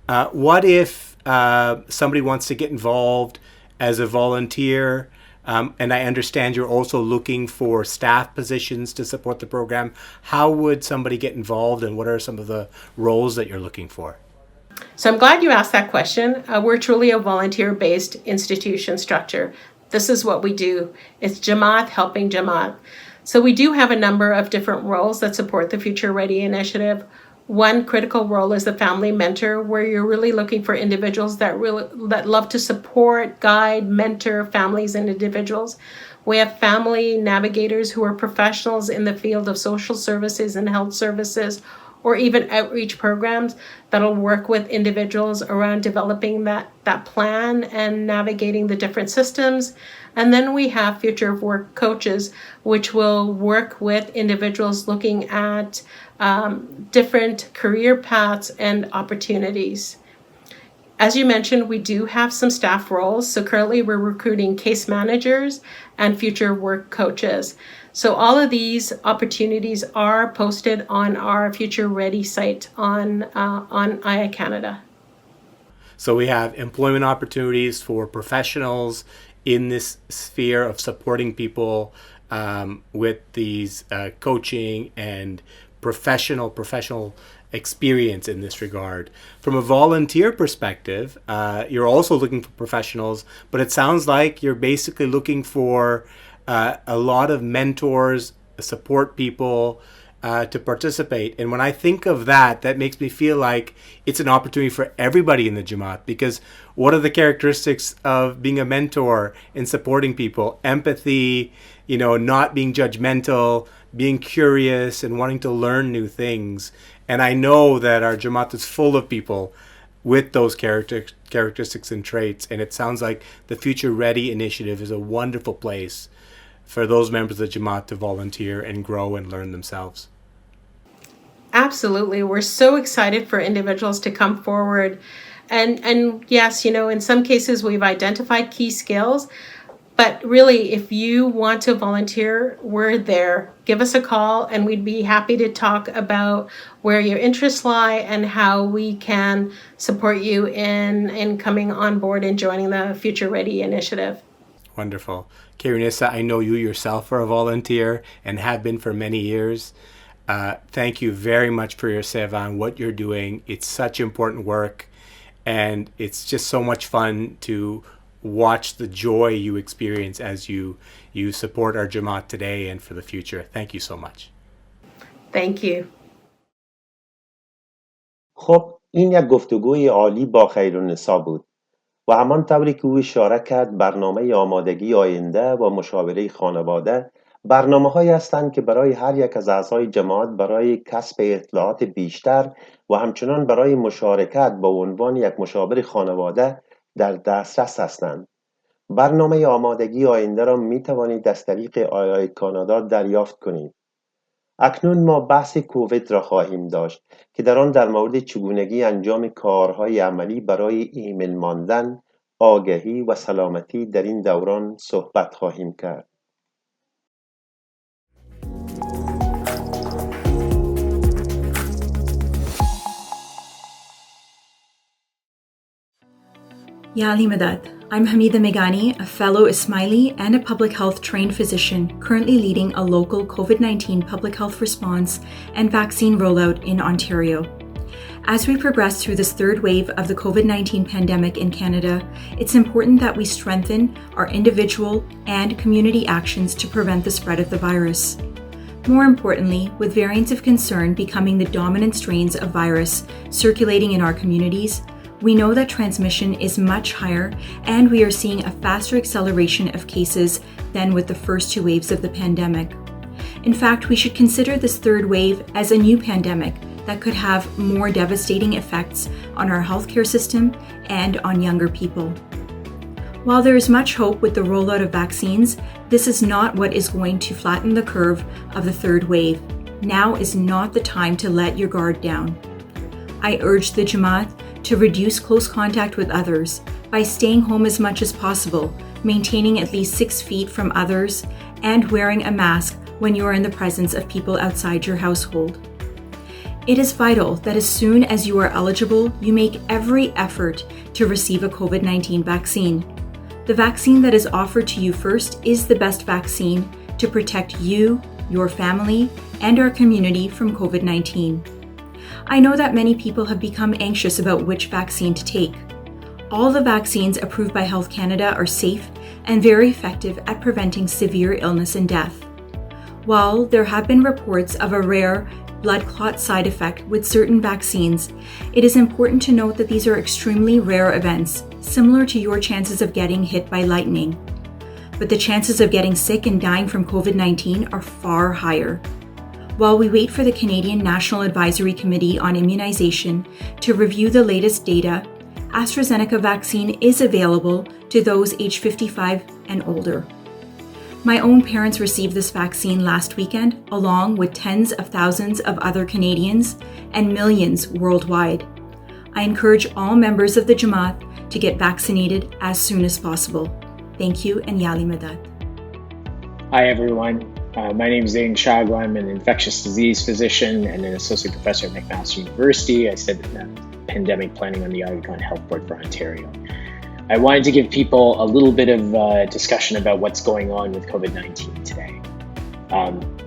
What if somebody wants to get involved as a volunteer? And I understand you're also looking for staff positions to support the program. How would somebody get involved, and what are some of the roles that you're looking for? So I'm glad you asked that question. We're truly a volunteer-based institution structure. This is what we do. It's Jamaat helping Jamaat. So we do have a number of different roles that support the Future Ready initiative. One critical role is the family mentor, where you're really looking for individuals that love to support, guide, mentor families and individuals. We have family navigators who are professionals in the field of social services and health services, or even outreach programs that'll work with individuals around developing that plan and navigating the different systems. And then we have future of work coaches, which will work with individuals looking at different career paths and opportunities. As you mentioned, we do have some staff roles. So currently we're recruiting case managers and future work coaches. So all of these opportunities are posted on our Future Ready site on IA Canada. So we have employment opportunities for professionals in this sphere of supporting people with these coaching and professional experience in this regard. From a volunteer perspective, you're also looking for professionals, but it sounds like you're basically looking for a lot of mentors, support people to participate. And when I think of that, that makes me feel like it's an opportunity for everybody in the Jamaat, because what are the characteristics of being a mentor and supporting people? Empathy, not being judgmental, being curious, and wanting to learn new things. And I know that our Jamaat is full of people with those characteristics and traits. And it sounds like the Future Ready initiative is a wonderful place for those members of the Jamaat to volunteer and grow and learn themselves. Absolutely. We're so excited for individuals to come forward. And yes, in some cases we've identified key skills, but really if you want to volunteer, we're there. Give us a call and we'd be happy to talk about where your interests lie and how we can support you in coming on board and joining the Future Ready initiative. Wonderful. Karinissa, I know you yourself are a volunteer and have been for many years. Thank you very much for your seva and what you're doing. It's such important work, and it's just so much fun to watch the joy you experience as you support our Jamaat today and for the future. Thank you so much. Thank you. خب این یک گفتگوی عالی با خیرالنسا بود و همان طوری که او اشاره کرد برنامه آمادگی آینده و مشاوره خانواده برنامه‌هایی هستند که برای هر یک از اعضای جماعت برای کسب اطلاعات بیشتر و همچنان برای مشارکت با عنوان یک مشاور خانواده در دسترس هستند. برنامه آمادگی آینده را می توانید از طریق آی کانادا دریافت کنید. اکنون ما بحث کووید را خواهیم داشت که در آن در مورد چگونگی انجام کارهای عملی برای ایمن ماندن، آگهی و سلامتی در این دوران صحبت خواهیم کرد. Ya Ali Madad. I'm Hamida Megani, a fellow Ismaili and a public health trained physician currently leading a local COVID-19 public health response and vaccine rollout in Ontario. As we progress through this third wave of the COVID-19 pandemic in Canada, it's important that we strengthen our individual and community actions to prevent the spread of the virus. More importantly, with variants of concern becoming the dominant strains of virus circulating in our communities, we know that transmission is much higher and we are seeing a faster acceleration of cases than with the first two waves of the pandemic. In fact, we should consider this third wave as a new pandemic that could have more devastating effects on our healthcare system and on younger people. While there is much hope with the rollout of vaccines, this is not what is going to flatten the curve of the third wave. Now is not the time to let your guard down. I urge the Jamaat to reduce close contact with others by staying home as much as possible, maintaining at least 6 feet from others, and wearing a mask when you are in the presence of people outside your household. It is vital that as soon as you are eligible, you make every effort to receive a COVID-19 vaccine. The vaccine that is offered to you first is the best vaccine to protect you, your family, and our community from COVID-19. I know that many people have become anxious about which vaccine to take. All the vaccines approved by Health Canada are safe and very effective at preventing severe illness and death. While there have been reports of a rare blood clot side effect with certain vaccines, it is important to note that these are extremely rare events, similar to your chances of getting hit by lightning. But the chances of getting sick and dying from COVID-19 are far higher. While we wait for the Canadian National Advisory Committee on Immunization to review the latest data, AstraZeneca vaccine is available to those aged 55 and older. My own parents received this vaccine last weekend, along with tens of thousands of other Canadians and millions worldwide. I encourage all members of the Jamaat to get vaccinated as soon as possible. Thank you, and Yali Madad. Hi everyone. My name is Zain Shagwa. I'm an infectious disease physician and an associate professor at McMaster University. I studied pandemic planning on the Icon Health Board for Ontario. I wanted to give people a little bit of discussion about what's going on with COVID-19 today.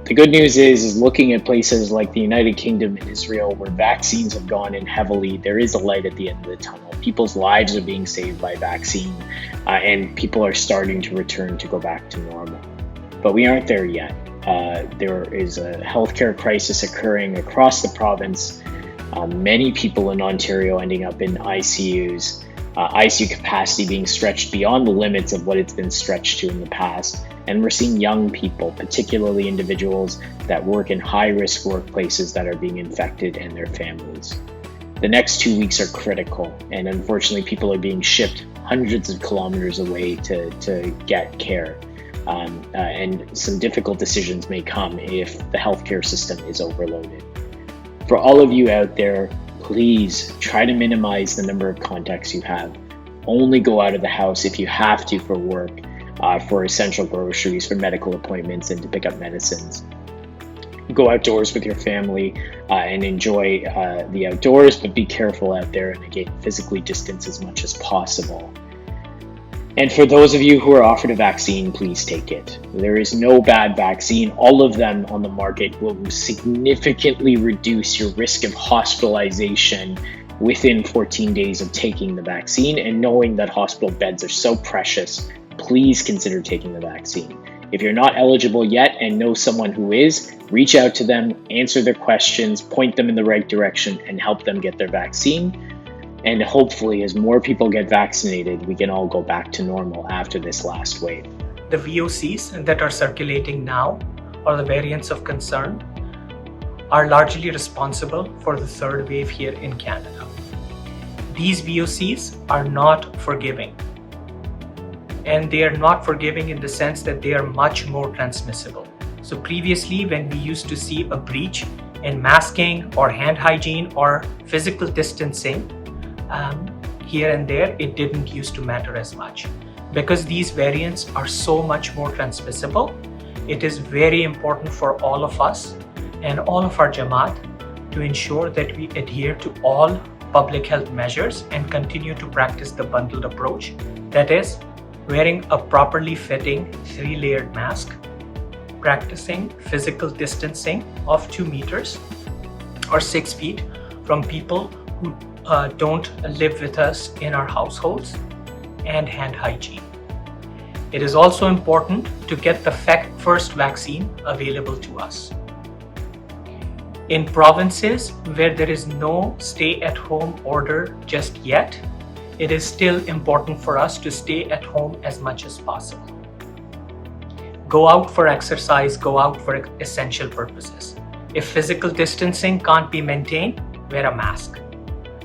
The good news is looking at places like the United Kingdom and Israel where vaccines have gone in heavily, there is a light at the end of the tunnel. People's lives are being saved by vaccine and people are starting to return to go back to normal. But we aren't there yet. There is a healthcare crisis occurring across the province. Many people in Ontario ending up in ICUs. ICU capacity being stretched beyond the limits of what it's been stretched to in the past. And we're seeing young people, particularly individuals that work in high-risk workplaces, that are being infected, and their families. The next 2 weeks are critical, and unfortunately people are being shipped hundreds of kilometers away to get care. And some difficult decisions may come if the healthcare system is overloaded. For all of you out there, please try to minimize the number of contacts you have. Only go out of the house if you have to for work, for essential groceries, for medical appointments, and to pick up medicines. Go outdoors with your family and enjoy the outdoors, but be careful out there, and again, physically distance as much as possible. And for those of you who are offered a vaccine, please take it. There is no bad vaccine. All of them on the market will significantly reduce your risk of hospitalization within 14 days of taking the vaccine. And knowing that hospital beds are so precious, please consider taking the vaccine. If you're not eligible yet and know someone who is, reach out to them, answer their questions, point them in the right direction, and help them get their vaccine. And hopefully, as more people get vaccinated, we can all go back to normal after this last wave. The VOCs that are circulating now, or the variants of concern, are largely responsible for the third wave here in Canada. These VOCs are not forgiving. And they are not forgiving in the sense that they are much more transmissible. So previously, when we used to see a breach in masking or hand hygiene or physical distancing, here and there, it didn't used to matter as much. Because these variants are so much more transmissible, it is very important for all of us and all of our Jamaat to ensure that we adhere to all public health measures and continue to practice the bundled approach. That is, wearing a properly fitting 3-layered mask, practicing physical distancing of 2 meters or 6 feet from people who don't live with us in our households, and hand hygiene. It is also important to get the first vaccine available to us. In provinces where there is no stay-at-home order just yet, it is still important for us to stay at home as much as possible. Go out for exercise, go out for essential purposes. If physical distancing can't be maintained, wear a mask.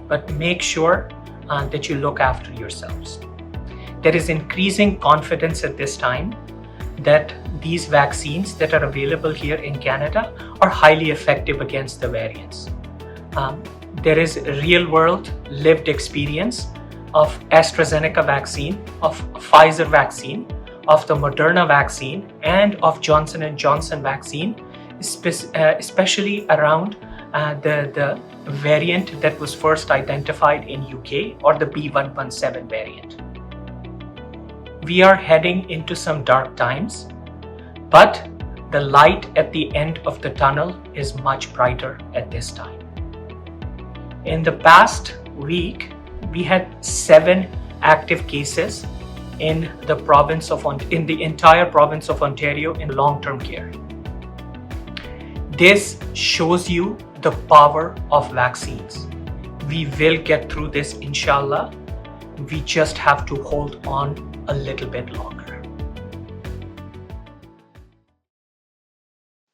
But make sure that you look after yourselves. There is increasing confidence at this time that these vaccines that are available here in Canada are highly effective against the variants. There is real-world lived experience of AstraZeneca vaccine, of Pfizer vaccine, of the Moderna vaccine, and of Johnson & Johnson vaccine, especially around the variant that was first identified in UK, or the B.1.1.7 variant. We are heading into some dark times, but the light at the end of the tunnel is much brighter at this time. In the past week, we had 7 active cases in the entire province of Ontario in long-term care. This shows you the power of vaccines. We will get through this, inshallah. We just have to hold on a little bit longer.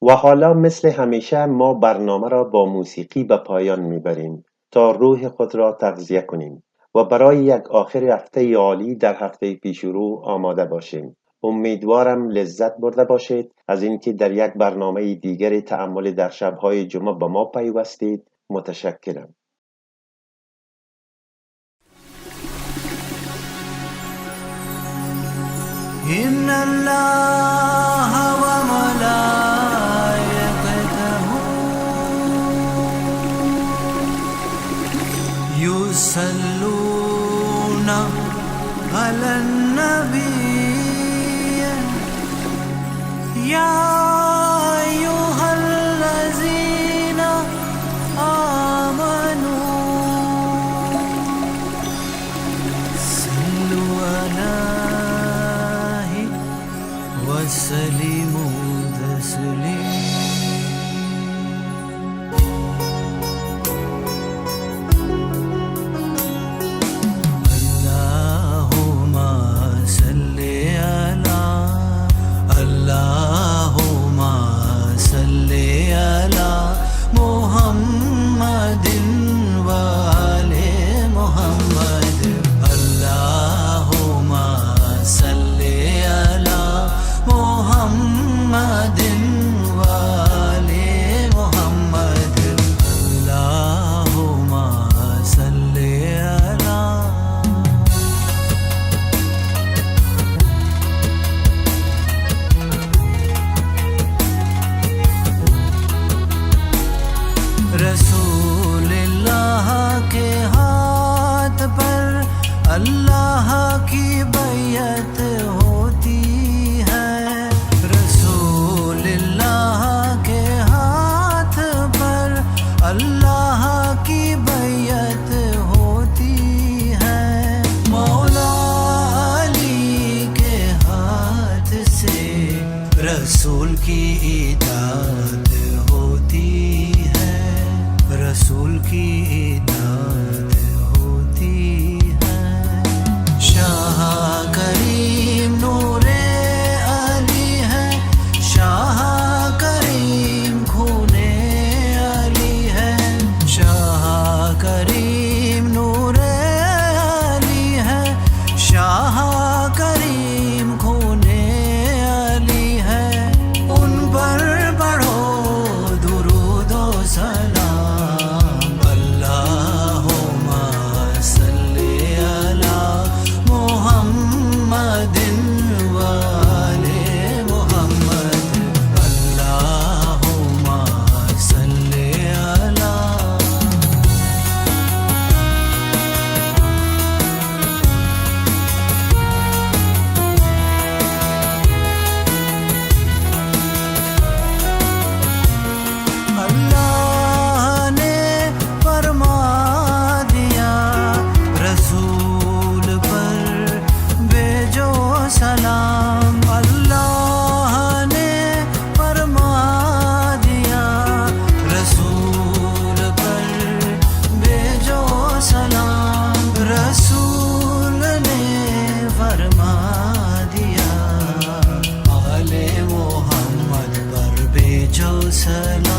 و حالا مثل همیشه ما برنامه را با موسیقی به پایان میبریم تا روح خود را تغذیه کنیم و برای یک آخر هفته عالی در هفته پیشرو آماده باشیم. امیدوارم لذت برده باشید از اینکه در یک برنامه دیگر تأمل در شب‌های جمعه با ما پیوستید. متشکرم. إن الله وملائكته يصلون على النبي يا أيها الذين آمنوا صلوا عليه وسلموا تسليما. इताअत होती है, रसूल की इताअत होती है। शाह करीम नूरे अली है, शाह करीम खूने अली है। शाह करीम नूरे अली है, शाह करीम खूने अली है। उन पर पढ़ो दुरूद ओ सलाम, अल्लाहुम्मा सल्ली अला मुहम्मदिन व आले मुहम्मद, अल्लाहुम्मा सल्ली अला। अल्लाह ने फरमा दिया रसूल पर भेजो सलाम। अल्लाह ने फरमा दिया रसूल पर भेजो सलाम। रसूल ने फरमा दिया आले मोहम्मद पर भेजो सलाम।